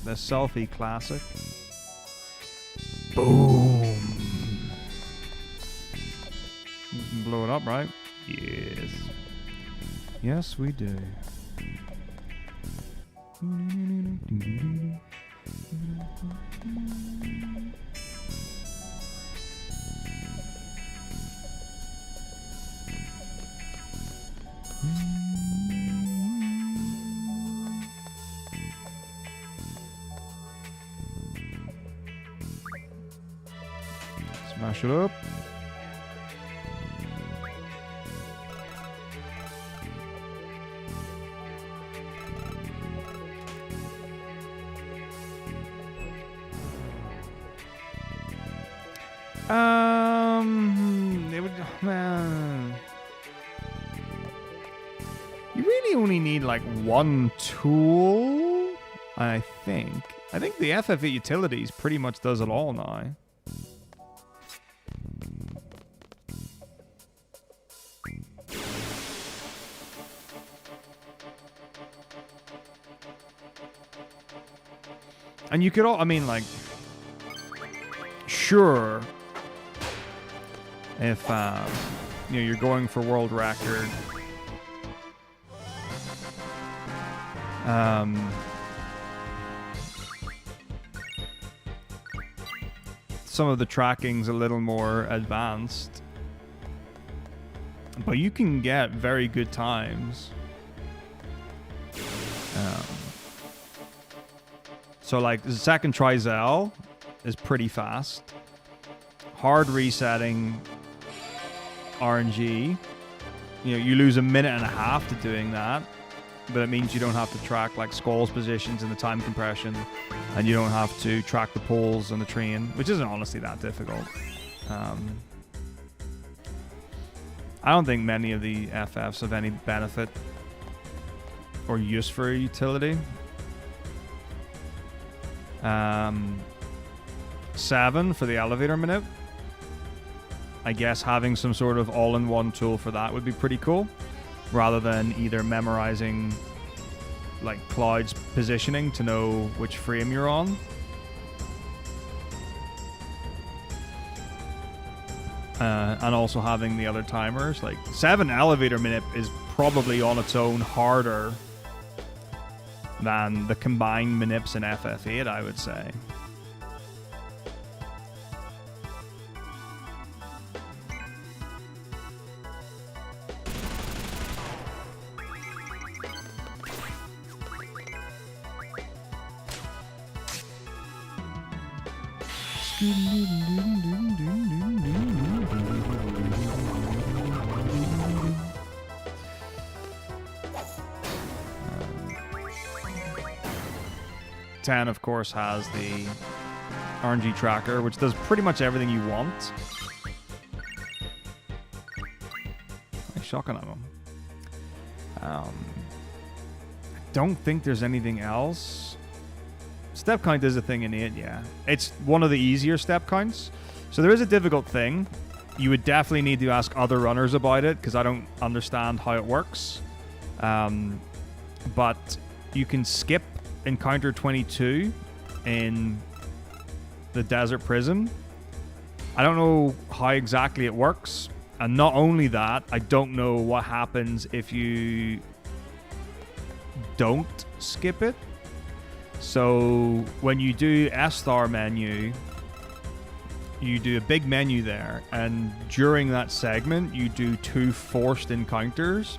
The selfie classic. Boom. Blow it up, right? Yes. Yes, we do. Smash it up. It would, man. You really only need like one tool, I think. I think the FF8 Utilities pretty much does it all now. And you could all, I mean, like, sure, if, you know, you're going for world record, some of the tracking's a little more advanced, but you can get very good times So like the second Trizel is pretty fast. Hard resetting RNG. You know, you lose 1.5 minutes to doing that, but it means you don't have to track like Skull's positions in the time compression, and you don't have to track the poles on the train, which isn't honestly that difficult. I don't think many of the FFs have any benefit or use for a utility. 7 for the elevator manip. I guess having some sort of all-in-one tool for that would be pretty cool, rather than either memorizing like Cloud's positioning to know which frame you're on. And also having the other timers. Like 7 elevator manip is probably on its own harder than the combined manips in FF8, I would say. Ten, of course, has the RNG tracker, which does pretty much everything you want. Nice shotgun ammo. I don't think there's anything else. Step count is a thing in 8, yeah. It's one of the easier step counts. So there is a difficult thing. You would definitely need to ask other runners about it, because I don't understand how it works. But you can skip encounter 22 in the desert prison. I don't know how exactly it works. And not only that, I don't know what happens if you don't skip it. So when you do S-Star menu, you do a big menu there, and during that segment you do 2 forced encounters,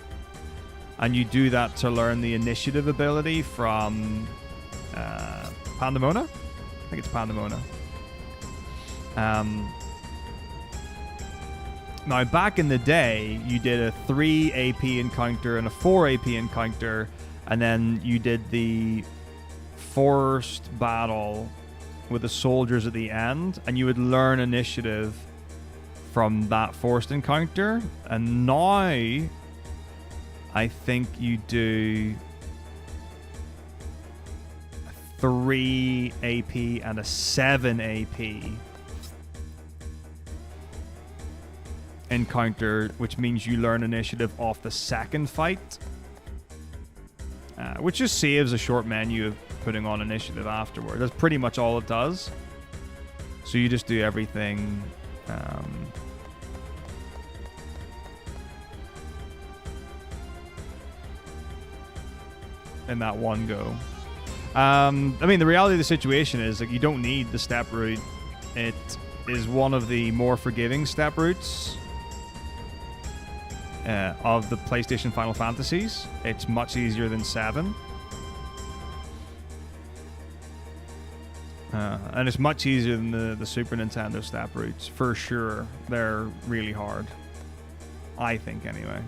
and you do that to learn the initiative ability from Pandemona? I think it's Pandemona. Now back in the day, you did a 3 AP encounter and a 4 AP encounter, and then you did the forced battle with the soldiers at the end, and you would learn initiative from that forced encounter. And now I think you do 3 AP and a 7 AP encounter, which means you learn initiative off the second fight, which just saves a short menu of putting on initiative afterward. That's pretty much all it does. So you just do everything in that one go. I mean, the reality of the situation is like you don't need the step route. It is one of the more forgiving step routes of the PlayStation Final Fantasies. It's much easier than 7. And it's much easier than the Super Nintendo step routes, for sure. They're really hard. I think, anyway.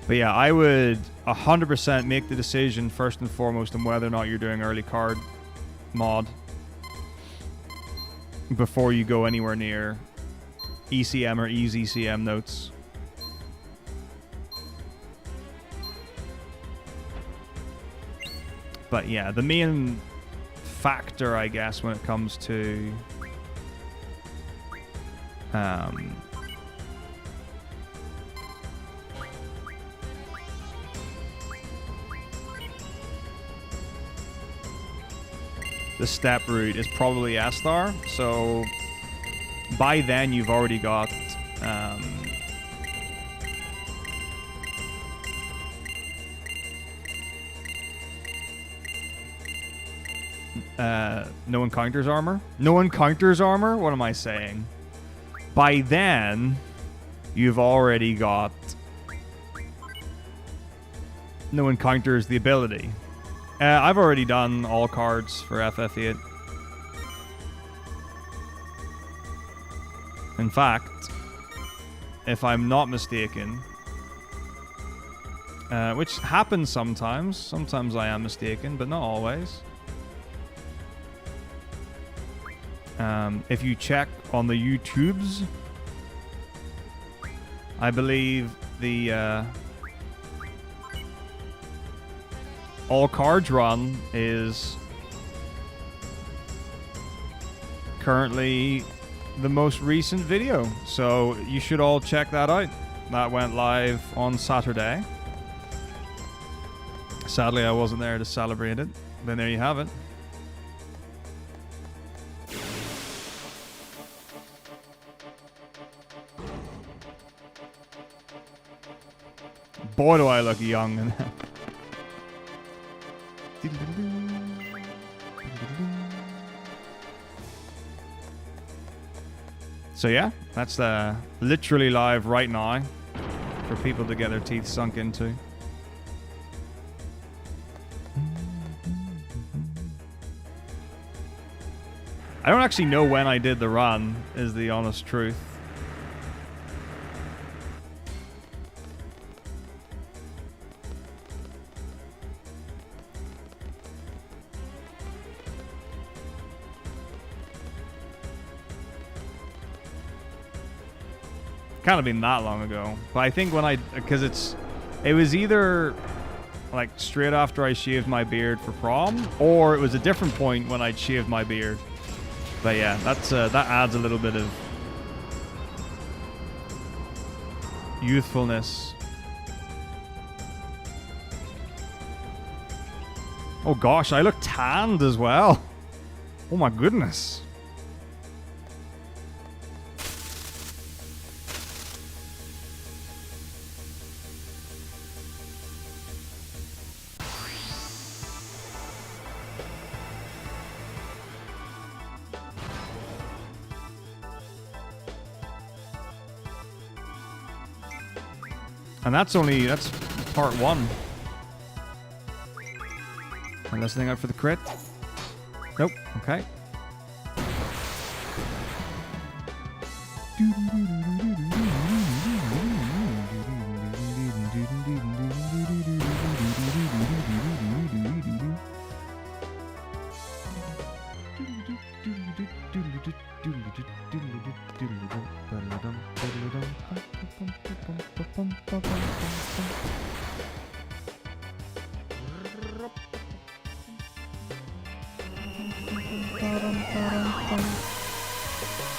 But yeah, I would 100% make the decision first and foremost on whether or not you're doing early card mod before you go anywhere near ECM or EZCM notes. But yeah, the main factor, I guess, when it comes to the step route is probably S-Star. So by then you've already got no encounters armor. No encounters armor? What am I saying? By then, you've already got No encounters the ability. I've already done all cards for FF8. In fact, if I'm not mistaken, which happens sometimes. Sometimes I am mistaken, but not always. If you check on the YouTubes, I believe the all cards run is currently the most recent video, so you should all check that out. That went live on Saturday. Sadly, I wasn't there to celebrate it, but there you have it. Boy, do I look young in that. So yeah, that's literally live right now for people to get their teeth sunk into. I don't actually know when I did the run, is the honest truth. Kind of been that long ago, but I think when because it was either like straight after I shaved my beard for prom, or it was a different point when I'd shaved my beard. But yeah, that adds a little bit of youthfulness. Oh gosh, I look tanned as well. Oh my goodness. And that's part one. And listening out for the crit. Nope. Okay.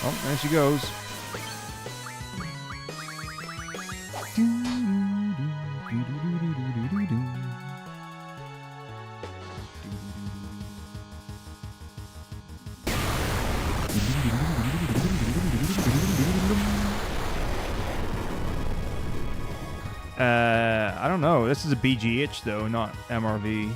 Oh, there she goes. I don't know. This is a BGH though, not MRV.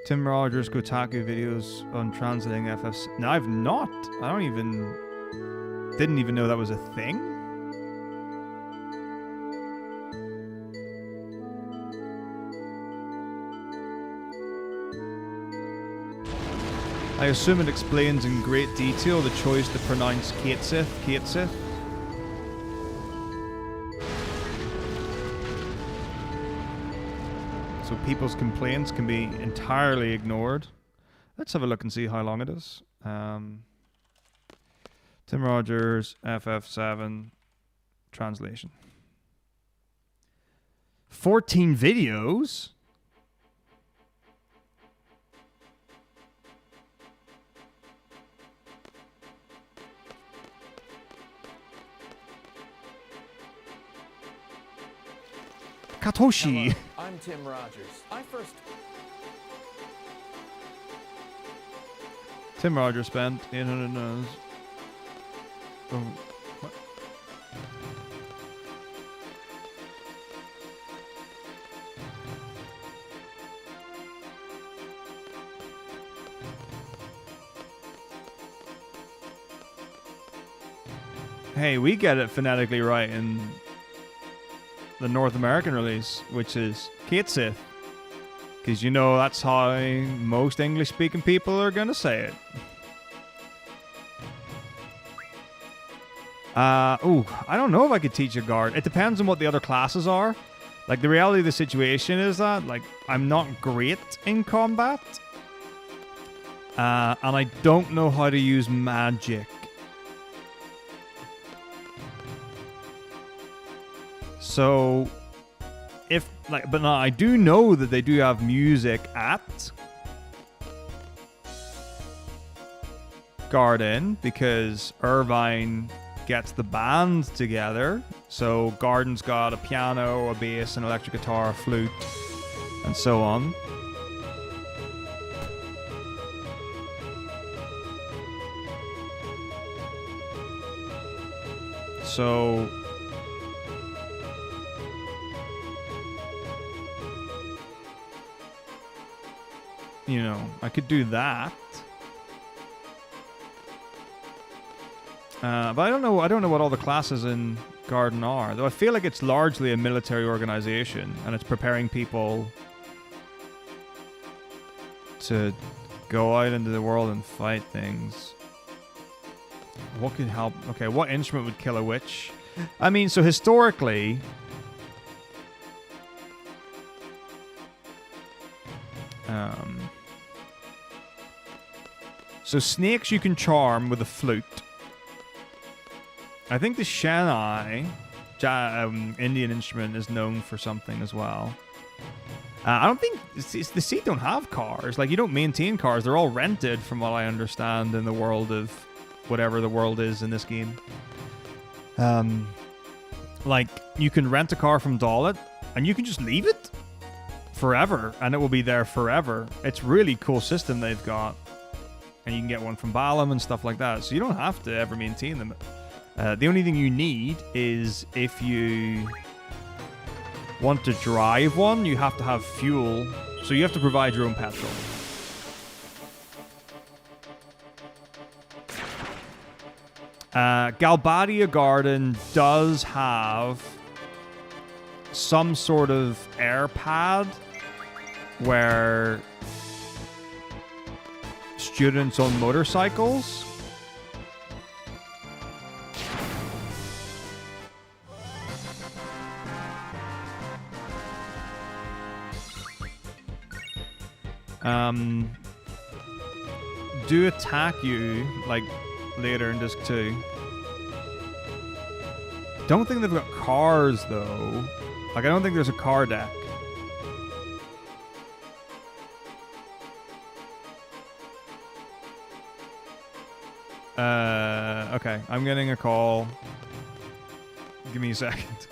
Tim Rogers Kotaku videos on translating FFs. No, I've not. Didn't even know that was a thing. I assume it explains in great detail the choice to pronounce Katesith. so people's complaints can be entirely ignored. Let's have a look and see how long it is. Tim Rogers, FF7, translation. 14 videos? Katoshi. Hello, I'm Tim Rogers. Tim Rogers spent $800. Oh, what? Hey, we get it phonetically right in the North American release, which is Katsith. Because you know that's how most English-speaking people are going to say it. I don't know if I could teach a guard. It depends on what the other classes are. Like, the reality of the situation is that, like, I'm not great in combat. And I don't know how to use magic. So, but now I do know that they do have music at Garden because Irvine gets the band together. So Garden's got a piano, a bass, an electric guitar, a flute, and so on. So you know, I could do that. But I don't know what all the classes in Garden are. Though I feel like it's largely a military organization and it's preparing people to go out into the world and fight things. What could help? Okay, what instrument would kill a witch? I mean, so historically, so snakes you can charm with a flute. I think the Shanai Indian instrument is known for something as well. I don't think the Seat don't have cars. Like, you don't maintain cars. They're all rented, from what I understand, in the world of whatever the world is in this game. Like, you can rent a car from Dalit, and you can just leave it forever, and it will be there forever. It's really cool system they've got. And you can get one from Balam and stuff like that. So you don't have to ever maintain them. The only thing you need is if you want to drive one, you have to have fuel. So you have to provide your own petrol. Galbadia Garden does have some sort of air pad where students on motorcycles do attack you, like, later in Disc 2. Don't think they've got cars, though. Like, I don't think there's a car deck. Okay, I'm getting a call. Give me a second.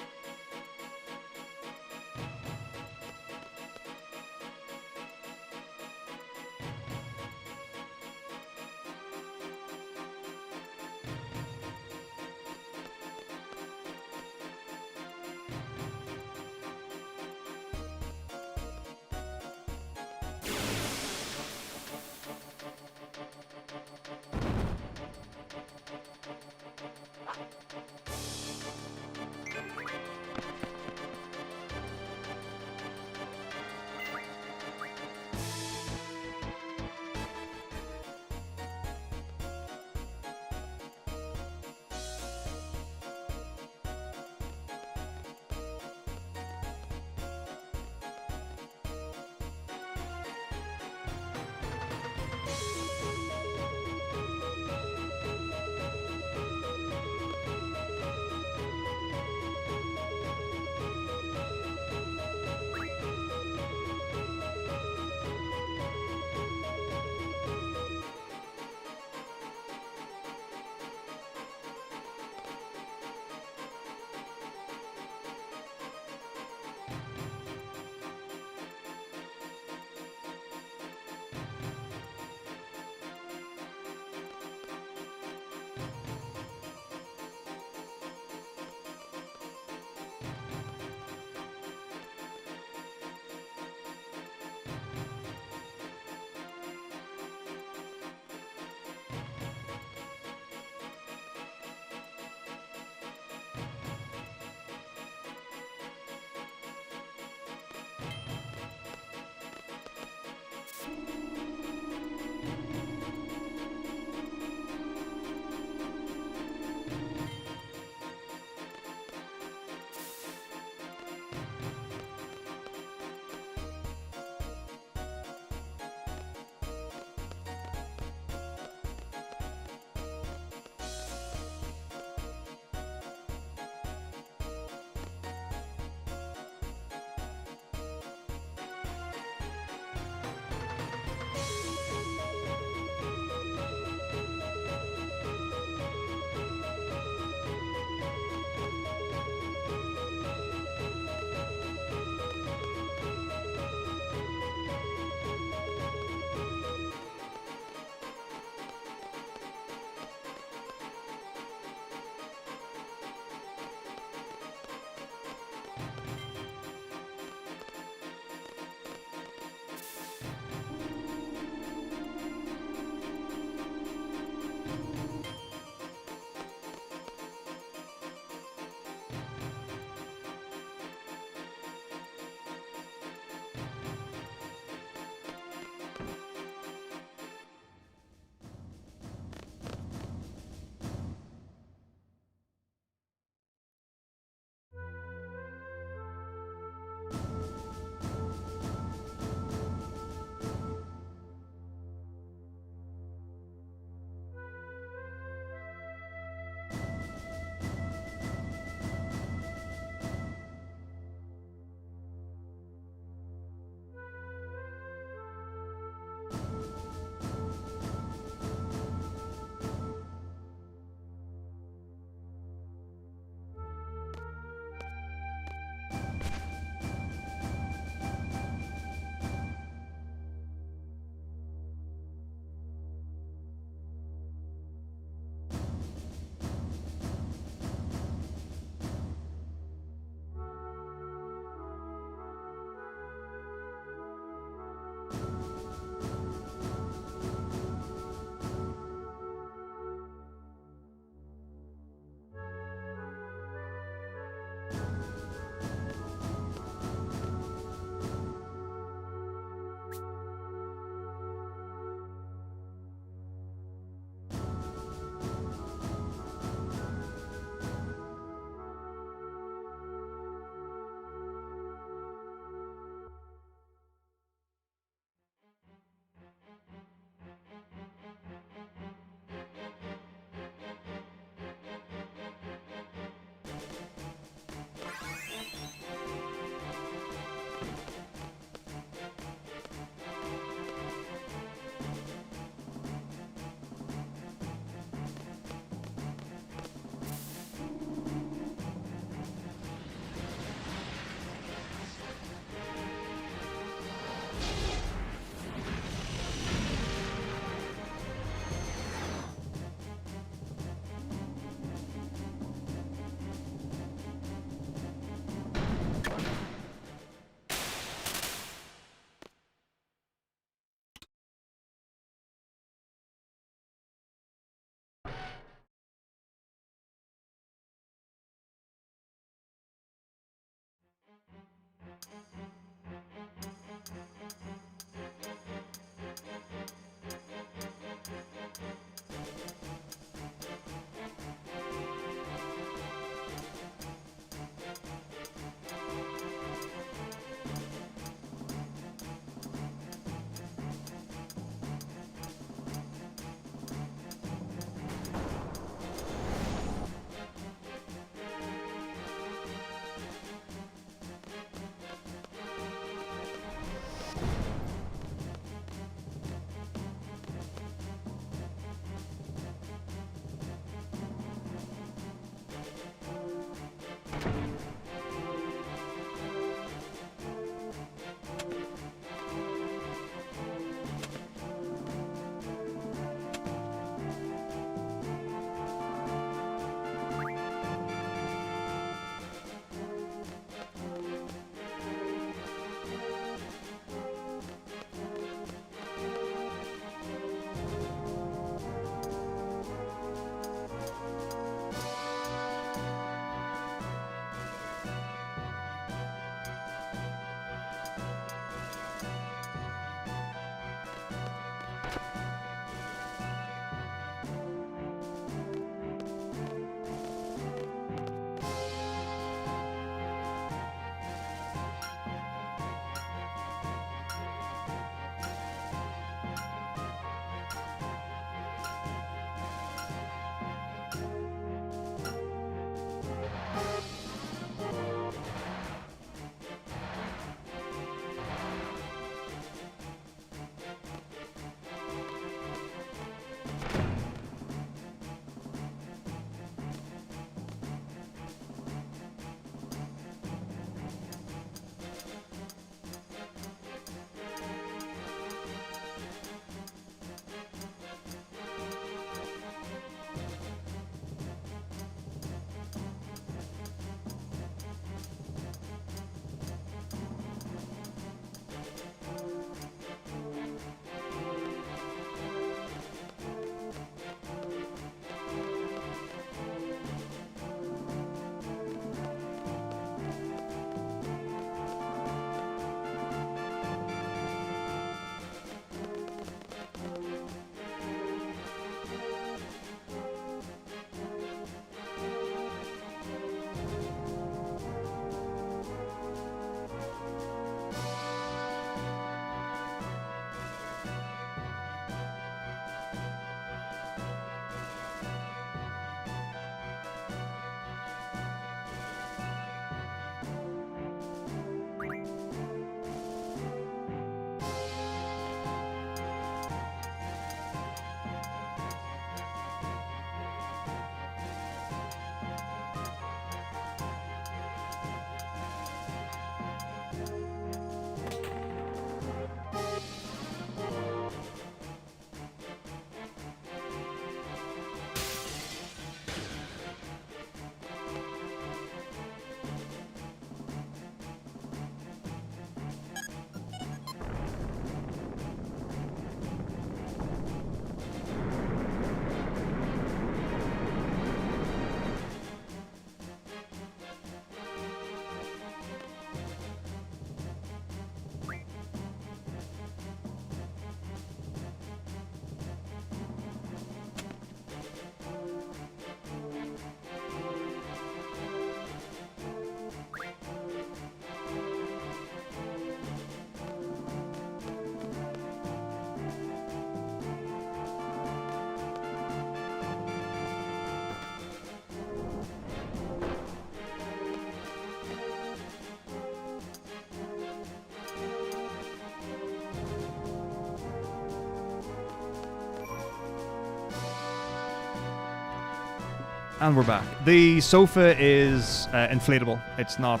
And we're back. The sofa is inflatable. It's not,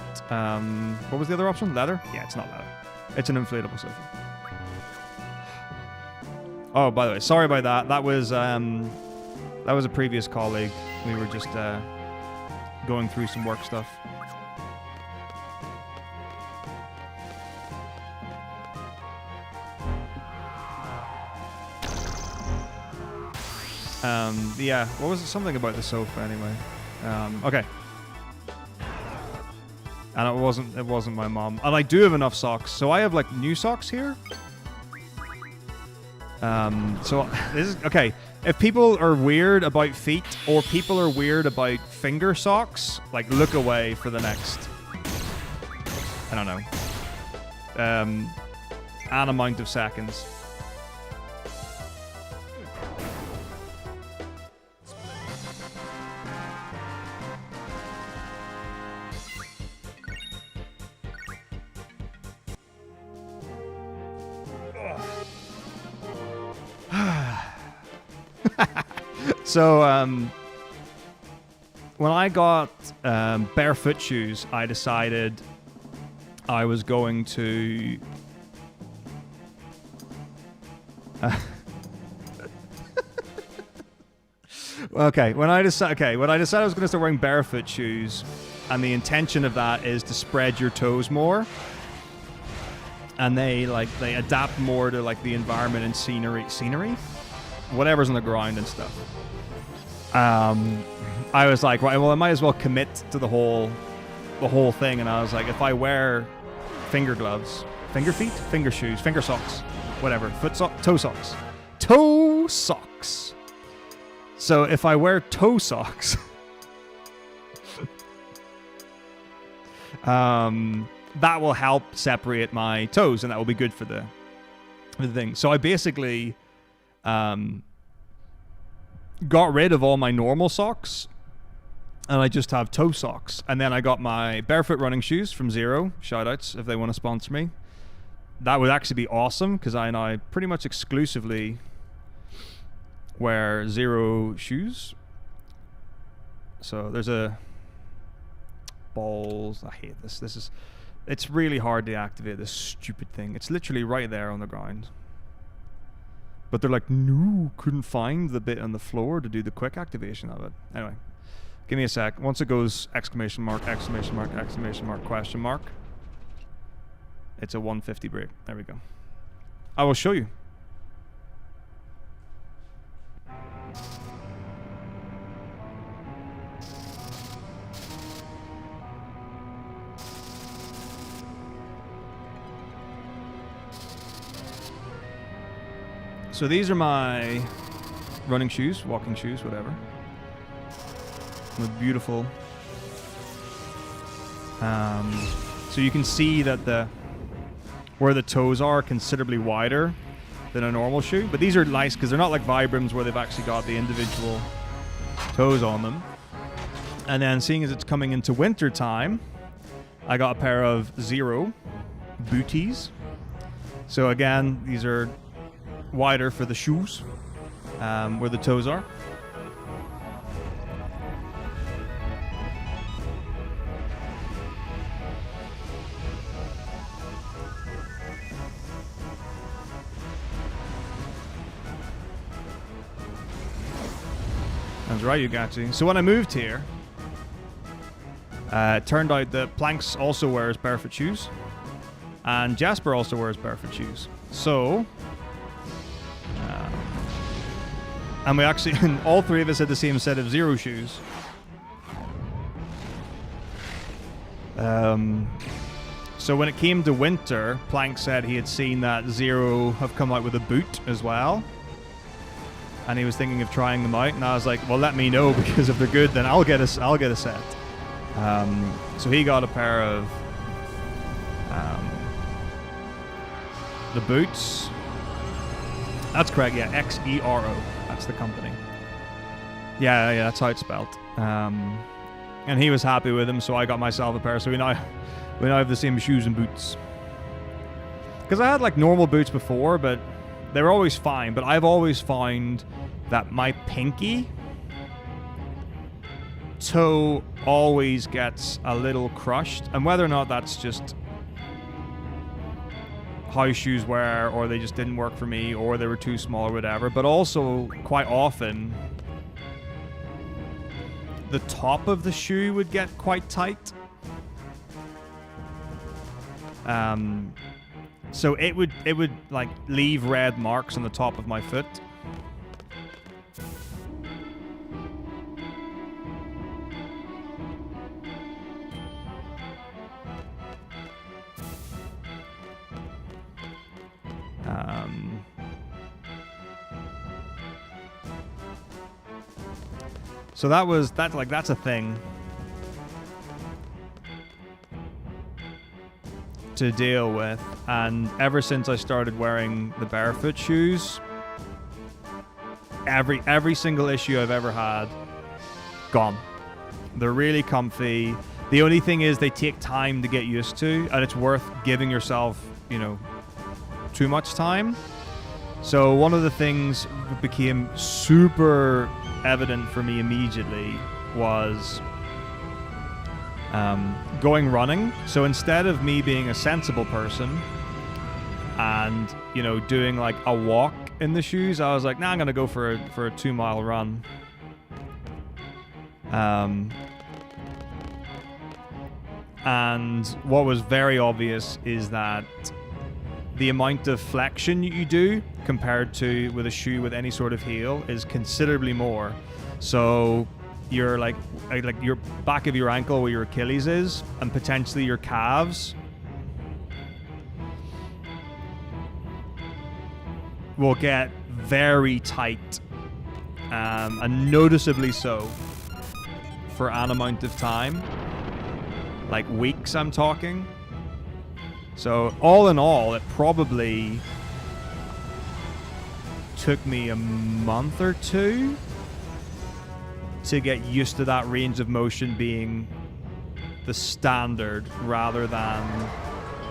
what was the other option? Leather? Yeah, it's not leather. It's an inflatable sofa. Oh, by the way, sorry about that. That was a previous colleague. We were just going through some work stuff. Yeah, what was it? Something about the sofa anyway. Okay. And it wasn't my mom. And I do have enough socks. So I have like new socks here. So this is okay. If people are weird about feet or people are weird about finger socks, like look away for the next, I don't know, an amount of seconds. So, when I got barefoot shoes, I decided I was going to... when I decided I was going to start wearing barefoot shoes, and the intention of that is to spread your toes more, and they adapt more to like the environment and scenery, whatever's on the ground and stuff. I was like, right, well, I might as well commit to the whole thing, and I was like, if I wear finger gloves, finger shoes, finger socks, whatever, toe socks. So if I wear toe socks, that will help separate my toes, and that will be good for the thing. So I basically got rid of all my normal socks, and I just have toe socks. And then I got my barefoot running shoes from VIII. Shoutouts if they want to sponsor me. That would actually be awesome, because I now pretty much exclusively wear VIII shoes. So there's a balls. I hate this. It's really hard to activate this stupid thing. It's literally right there on the ground. But they're like, no, couldn't find the bit on the floor to do the quick activation of it. Anyway, give me a sec. Once it goes exclamation mark, question mark, it's a 150 break. There we go. I will show you. So these are my running shoes, walking shoes, whatever. With beautiful. So you can see that where the toes are considerably wider than a normal shoe. But these are nice because they're not like Vibrams where they've actually got the individual toes on them. And then seeing as it's coming into winter time, I got a pair of VIII booties. So again, these are wider for the shoes, where the toes are. That's right, you got to. So when I moved here, it turned out that Planks also wears barefoot shoes, and Jasper also wears barefoot shoes. So and we actually, all three of us had the same set of VIII shoes. So when it came to winter, Plank said he had seen that VIII have come out with a boot as well. And he was thinking of trying them out. And I was like, well, let me know, because if they're good, then I'll get a set. So he got a pair of the boots. That's correct, yeah, Xero. That's the company. Yeah, that's how it's spelled. And he was happy with them, so I got myself a pair. So we now have the same shoes and boots. Because I had like normal boots before, but they were always fine. But I've always found that my pinky toe always gets a little crushed, and whether or not that's just how shoes were, or they just didn't work for me, or they were too small or whatever, but also quite often the top of the shoe would get quite tight. So it would like leave red marks on the top of my foot. So that's a thing to deal with. And ever since I started wearing the barefoot shoes, every single issue I've ever had, gone. They're really comfy. The only thing is they take time to get used to, and it's worth giving yourself, you know, too much time. So one of the things that became super evident for me immediately was going running. So instead of me being a sensible person and, you know, doing like a walk in the shoes, I was like, nah, I'm gonna go for a 2-mile run. And what was very obvious is that the amount of flexion you do compared to with a shoe with any sort of heel is considerably more. So your like your back of your ankle where your Achilles is, and potentially your calves, will get very tight, and noticeably so for an amount of time, like weeks I'm talking. So all in all, it probably took me a month or two to get used to that range of motion being the standard rather than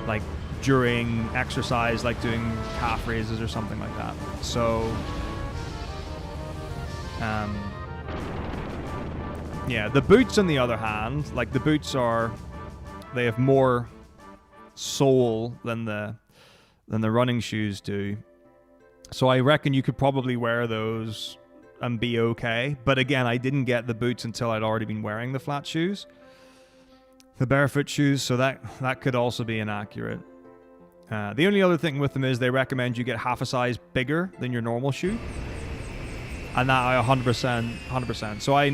like during exercise, like doing calf raises or something like that. So yeah, the boots on the other hand, like the boots they have more sole than the running shoes do. So I reckon you could probably wear those and be okay. But again, I didn't get the boots until I'd already been wearing the flat shoes, the barefoot shoes, so that could also be inaccurate. The only other thing with them is they recommend you get half a size bigger than your normal shoe. And that I 100%. So I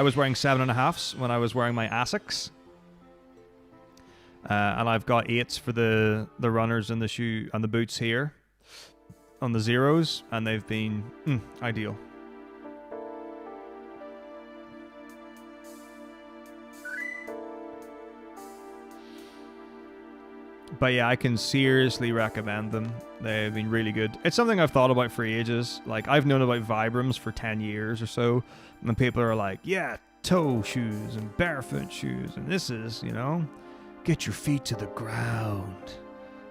was wearing 7.5s when I was wearing my Asics. And I've got 8s for the runners and the shoe and the boots here on the zeros, and they've been ideal. But yeah, I can seriously recommend them. They've been really good. It's something I've thought about for ages. Like, I've known about Vibrams for 10 years or so, and people are like, yeah, toe shoes and barefoot shoes, and this is, you know, get your feet to the ground.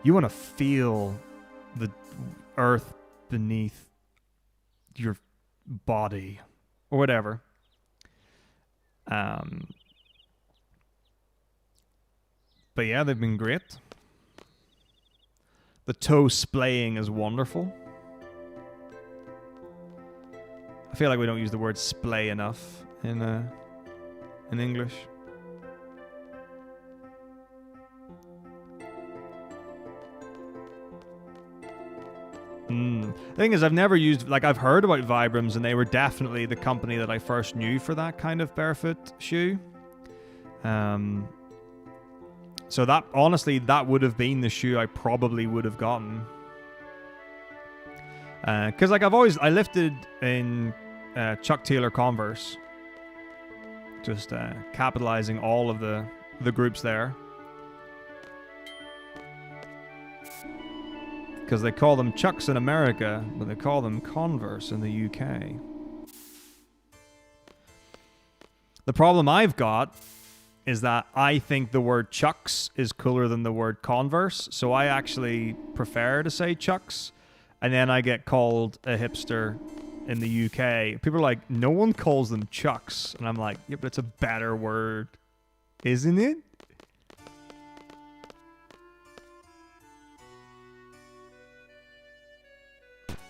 You want to feel the earth beneath your body or whatever. But yeah, they've been great. The toe splaying is wonderful. I feel like we don't use the word splay enough in English. The thing is, I've never used, like, I've heard about Vibrams, and they were definitely the company that I first knew for that kind of barefoot shoe. So that, honestly, that would have been the shoe I probably would have gotten. Because, like, I lifted in Chuck Taylor Converse. Just capitalizing all of the groups there. Because they call them Chucks in America, but they call them Converse in the UK. The problem I've got is that I think the word Chucks is cooler than the word Converse, so I actually prefer to say Chucks, and then I get called a hipster in the UK. People are like, no one calls them Chucks, and I'm like, yeah, but it's a better word, isn't it?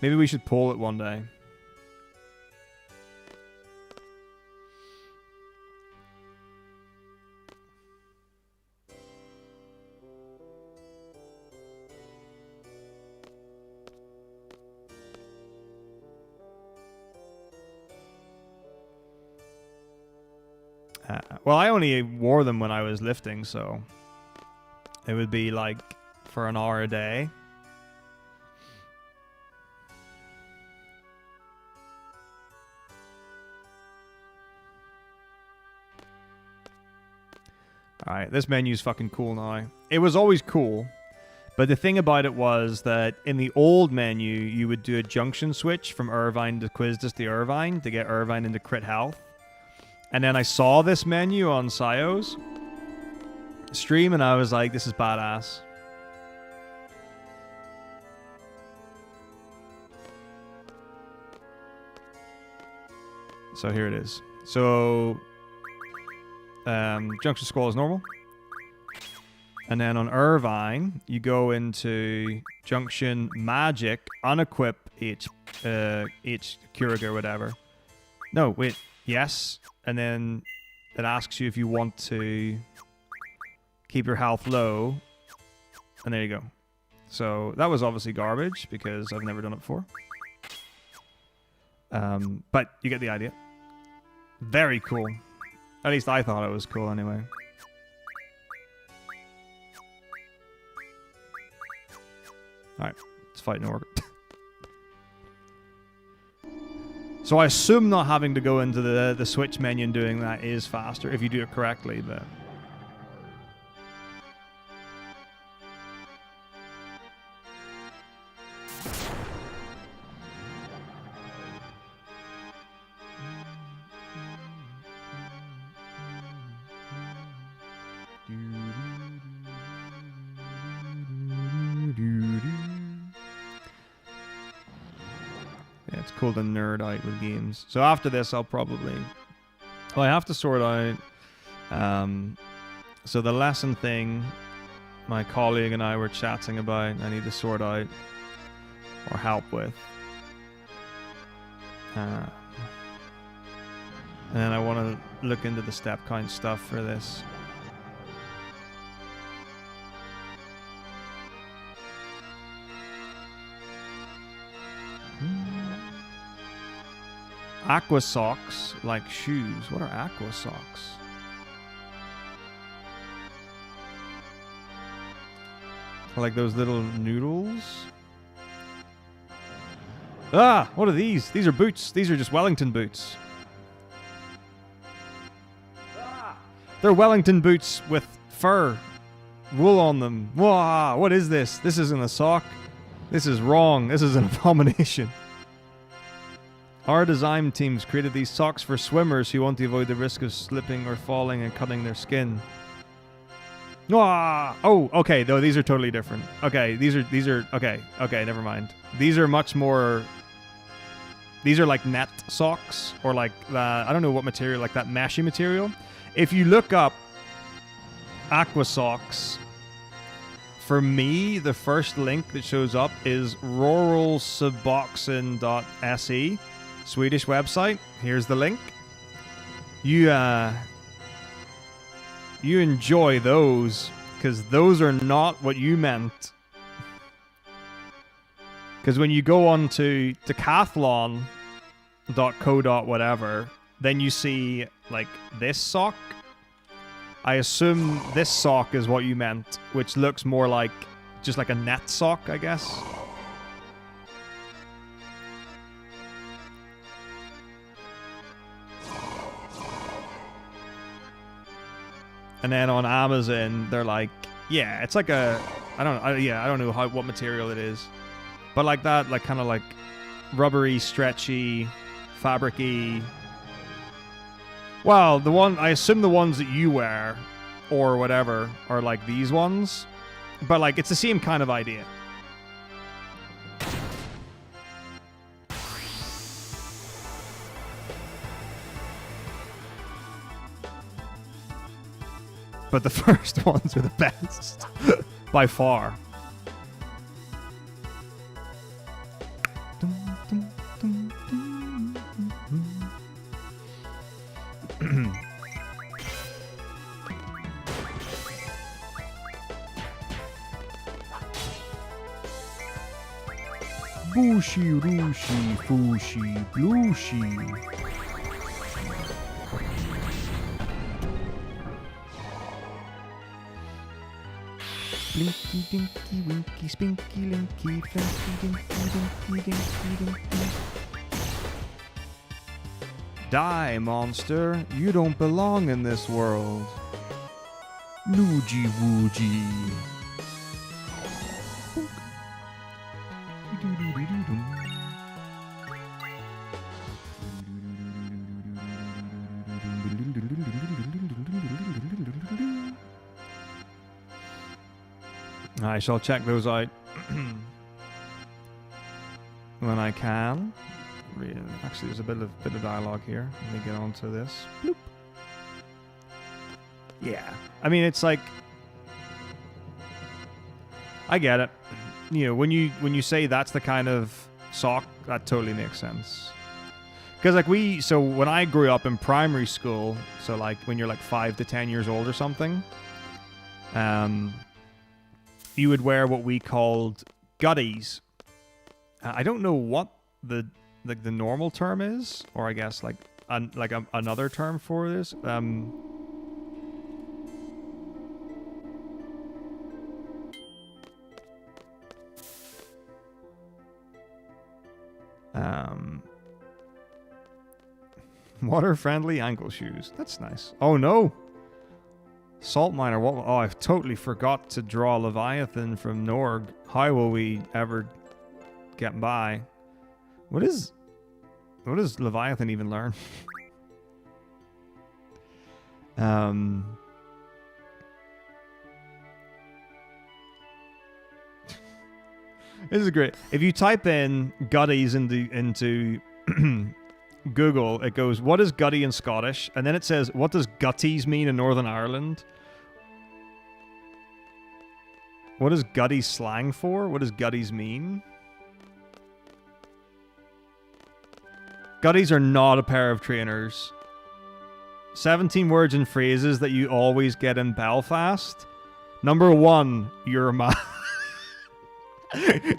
Maybe we should poll it one day. Well, I only wore them when I was lifting, so it would be like for an hour a day. Alright, this menu's fucking cool now. It was always cool, but the thing about it was that in the old menu, you would do a junction switch from Irvine to Quizdas to Irvine to get Irvine into crit health. And then I saw this menu on Sayo's stream, and I was like, this is badass. So here it is. So, Junction Squall is normal. And then on Irvine, you go into Junction Magic, unequip H Keurig or whatever. No, wait. Yes. And then it asks you if you want to keep your health low. And there you go. So that was obviously garbage because I've never done it before. But you get the idea. Very cool. At least I thought it was cool anyway. Alright, let's fight in order. So I assume not having to go into the switch menu and doing that is faster if you do it correctly, but... Yeah, it's cool to nerd out with games. So after this, I'll probably... Well, I have to sort out... so the lesson thing, my colleague and I were chatting about, I need to sort out or help with. And then I want to look into the step count stuff for this. Aqua socks, like shoes. What are aqua socks? Like those little noodles? Ah! What are these? These are boots. These are just Wellington boots. Ah! They're Wellington boots with fur. Wool on them. Wow! What is this? This isn't a sock. This is wrong. This is an abomination. Our design teams created these socks for swimmers who want to avoid the risk of slipping or falling and cutting their skin. Ah! Oh, okay, though these are totally different. Okay, these are okay, never mind. These are much more... These are like net socks, or like, I don't know what material, like that meshy material. If you look up aqua socks, for me, the first link that shows up is ruralsuboxen.se. Swedish website. Here's the link. You enjoy those, because those are not what you meant. Because when you go on to decathlon.co.whatever, then you see like this sock. I assume this sock is what you meant, which looks more like just like a net sock, I guess. And then on Amazon, they're like, yeah, it's like a, I don't know what material it is, but like that, like kind of like rubbery, stretchy, fabricy. Well, I assume the ones that you wear or whatever are like these ones, but like it's the same kind of idea. But the first ones are the best, by far. Bushy, rooshy, fooshy, blueshy. Blinky, dinky, winky, spinky, linky, flinky, dinky, dinky, dinky, dinky. Die, monster. You don't belong in this world. Noogie woogie. I shall check those out when I can. Actually, there's a bit of dialogue here. Let me get on to this. Bloop. Yeah, I mean, it's like, I get it. You know, when you say that's the kind of sock, that totally makes sense. Because like so when I grew up in primary school, so like when you're like 5 to 10 years old or something, you would wear what we called gutties. I don't know what the normal term is, or I guess like another term for this. Water-friendly ankle shoes. That's nice. Oh no! Salt miner. What? Oh, I've totally forgot to draw Leviathan from Norg. How will we ever get by? What does Leviathan even learn? This is great. If you type in gutties into Google, it goes, what is gutty in Scottish? And then it says, what does gutties mean in Northern Ireland? What is gutties slang for? What does gutties mean? Gutties are not a pair of trainers. 17 words and phrases that you always get in Belfast. Number 1, your ma.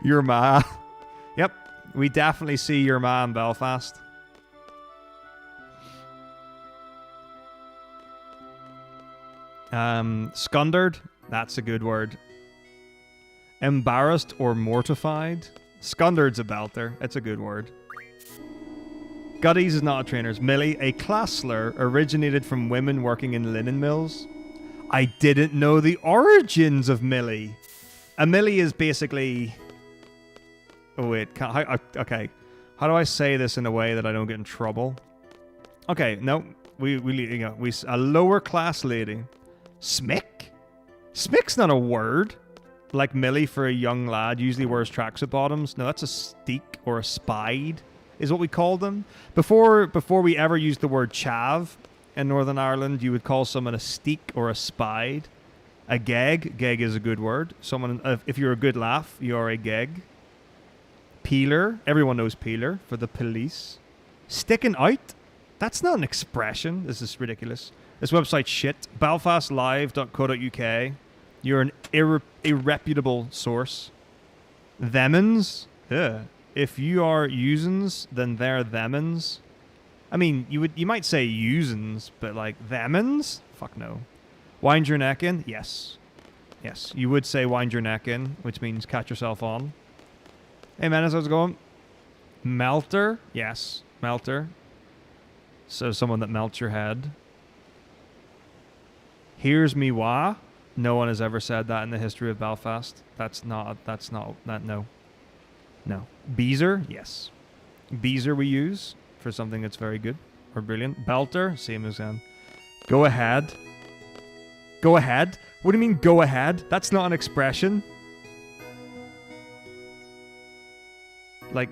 Your ma. Yep, we definitely see your ma in Belfast. Scundered, that's a good word. Embarrassed or mortified. Scundered's a belter. It's a good word. Gutties is not a trainer's. Millie, a class slur, originated from women working in linen mills. I didn't know the origins of Millie. A Millie is basically... Oh wait, okay. How do I say this in a way that I don't get in trouble? Okay, no, we a lower class lady. Smick? Smick's not a word. Like Millie for a young lad usually wears tracksuit bottoms. No, that's a steek or a spide is what we called them. Before we ever used the word chav in Northern Ireland, you would call someone a steek or a spide. A geg. Geg is a good word. Someone, if you're a good laugh, you're a geg. Peeler. Everyone knows peeler for the police. Sticking out. That's not an expression. This is ridiculous. This website's shit. Belfastlive.co.uk. You're an irreputable source. Themins. Yeah. If you are usins, then they're themins. I mean, you might say usins, but like themins? Fuck no. Wind your neck in? Yes. Yes. You would say wind your neck in, which means catch yourself on. Hey, man, how's it going? Melter? Yes. Melter. So someone that melts your head. Here's me wah. No one has ever said that in the history of Belfast. No. Beezer? Yes. Beezer we use for something that's very good or brilliant. Belter? Same as go ahead. Go ahead? What do you mean go ahead? That's not an expression. Like,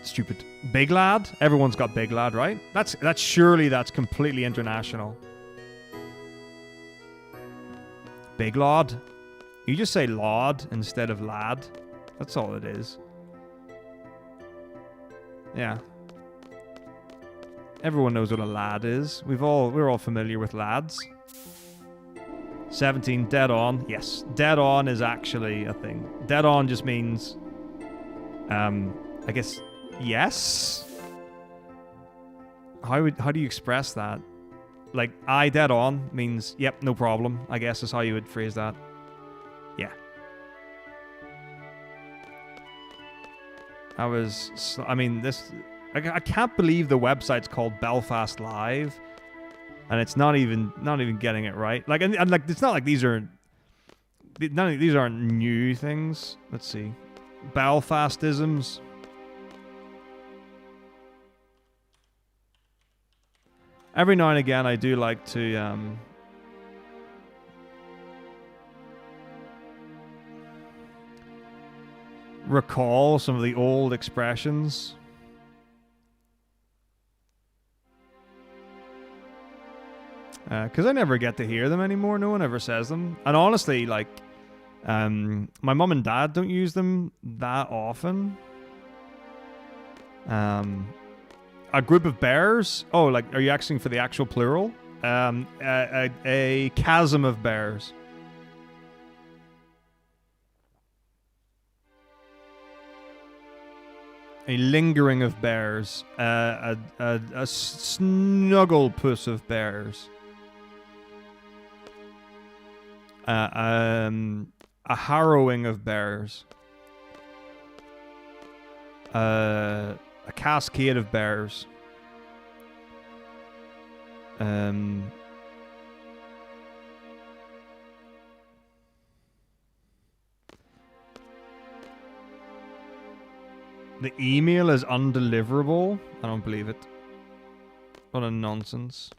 stupid. Big lad? Everyone's got big lad, right? That's completely international. Big lad. You just say lord instead of lad. That's all it is. Yeah. Everyone knows what a lad is. We're all familiar with lads. 17, dead on. Yes, dead on is actually a thing. Dead on just means, I guess, yes. How do you express that? Like, I dead on means, yep, no problem, I guess is how you would phrase that. Yeah. I can't believe the website's called Belfast Live. and it's not even getting it right. Like, and like, it's not like these are none of these aren't new things. Let's see, Belfastisms. Every now and again, I do like to recall some of the old expressions. Because I never get to hear them anymore. No one ever says them. And honestly, like, my mum and dad don't use them that often. A group of bears? Oh, like, are you asking for the actual plural? A chasm of bears. A lingering of bears. A snuggle puss of bears. A harrowing of bears. A cascade of bears. The email is undeliverable. I don't believe it. What a nonsense.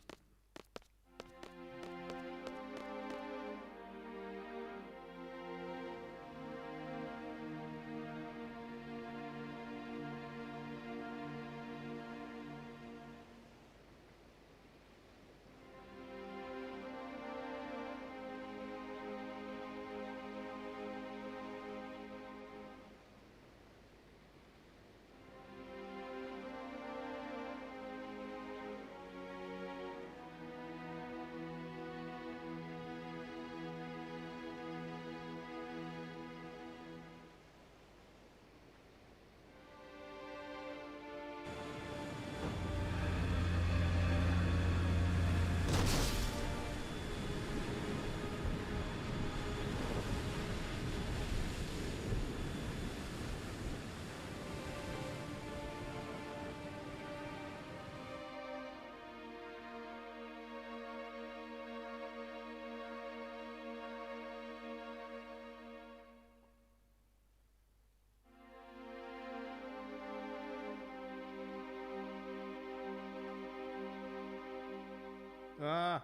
Ah.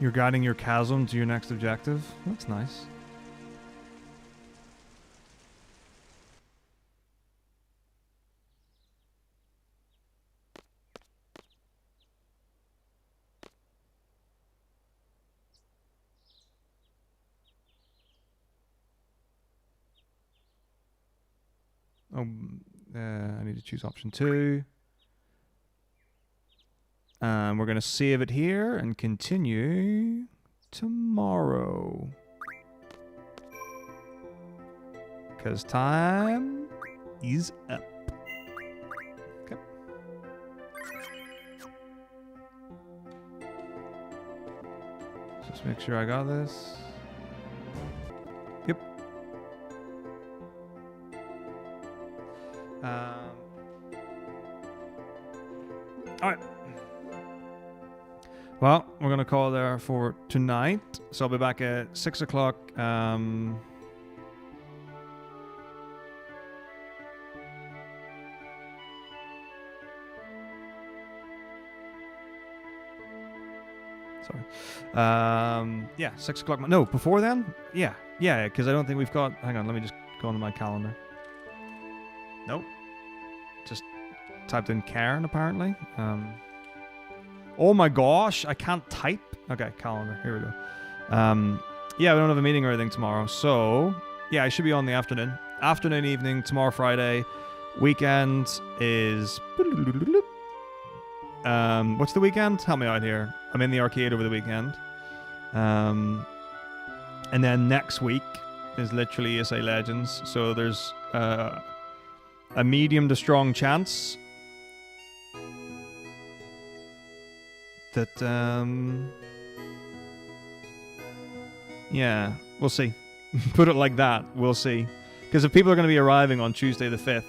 You're guiding your chasm to your next objective. That's nice. I need to choose option 2. We're going to save it here and continue tomorrow. Because time is up. Okay. Just make sure I got this. Yep. Alright. Well, we're going to call there for tonight. So I'll be back at 6 o'clock. Sorry. Yeah, 6 o'clock. No, before then? Yeah, because I don't think we've got... Hang on, let me just go onto my calendar. Nope. Just typed in Karen, apparently. Oh my gosh, I can't type. Okay, calendar. Here we go. Yeah, we don't have a meeting or anything tomorrow. So, yeah, I should be on the afternoon. Afternoon, evening, tomorrow, Friday. Weekend is... what's the weekend? Help me out here. I'm in the arcade over the weekend. And then next week is literally ESA Legends. So there's a medium to strong chance that, yeah, we'll see. Put it like that. We'll see. Because if people are going to be arriving on Tuesday the 5th,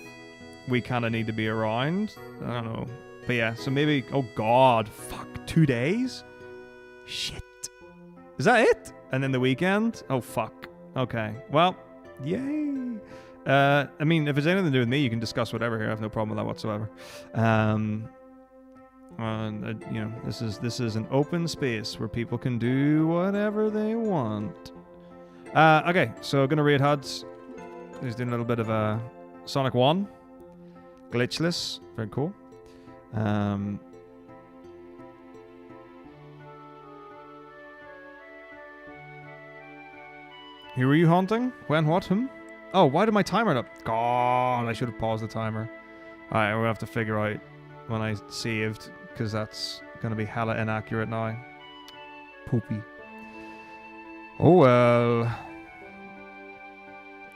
we kind of need to be around. I don't know. But yeah, so maybe... Oh, God. Fuck. 2 days? Shit. Is that it? And then the weekend? Oh, fuck. Okay. Well, yay. I mean, if it's anything to do with me, you can discuss whatever here. I have no problem with that whatsoever. You know, this is an open space where people can do whatever they want. Okay, so gonna rate HUDs. He's doing a little bit of a Sonic 1. Glitchless. Very cool. Who were you haunting? When? What? Whom? Oh, why did my timer not... God, I should have paused the timer. Alright, we're gonna have to figure out when I saved, because that's gonna be hella inaccurate now. Poopy. Oh well.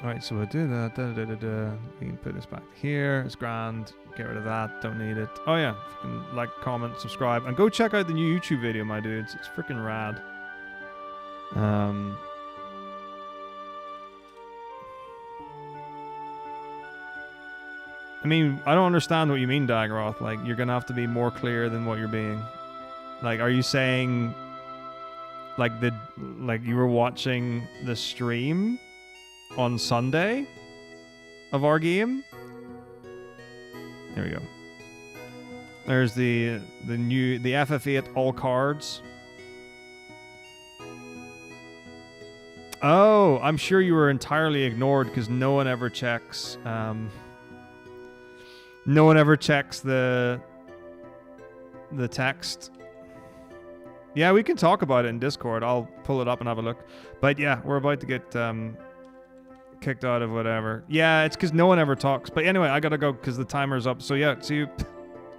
Alright, so we'll do that. We can put this back here. It's grand. Get rid of that. Don't need it. Oh yeah. Like, comment, subscribe. And go check out the new YouTube video, my dudes. It's freaking rad. I mean, I don't understand what you mean, Daggeroth. Like, you're gonna have to be more clear than what you're being. Like, are you saying... Like, you were watching the stream on Sunday of our game? There we go. There's the FF8 all cards. Oh, I'm sure you were entirely ignored because no one ever checks... No one ever checks the text. Yeah, we can talk about it in Discord. I'll pull it up and have a look. But yeah, we're about to get kicked out of whatever. Yeah, it's because no one ever talks. But anyway, I gotta go because the timer's up. So yeah, see you.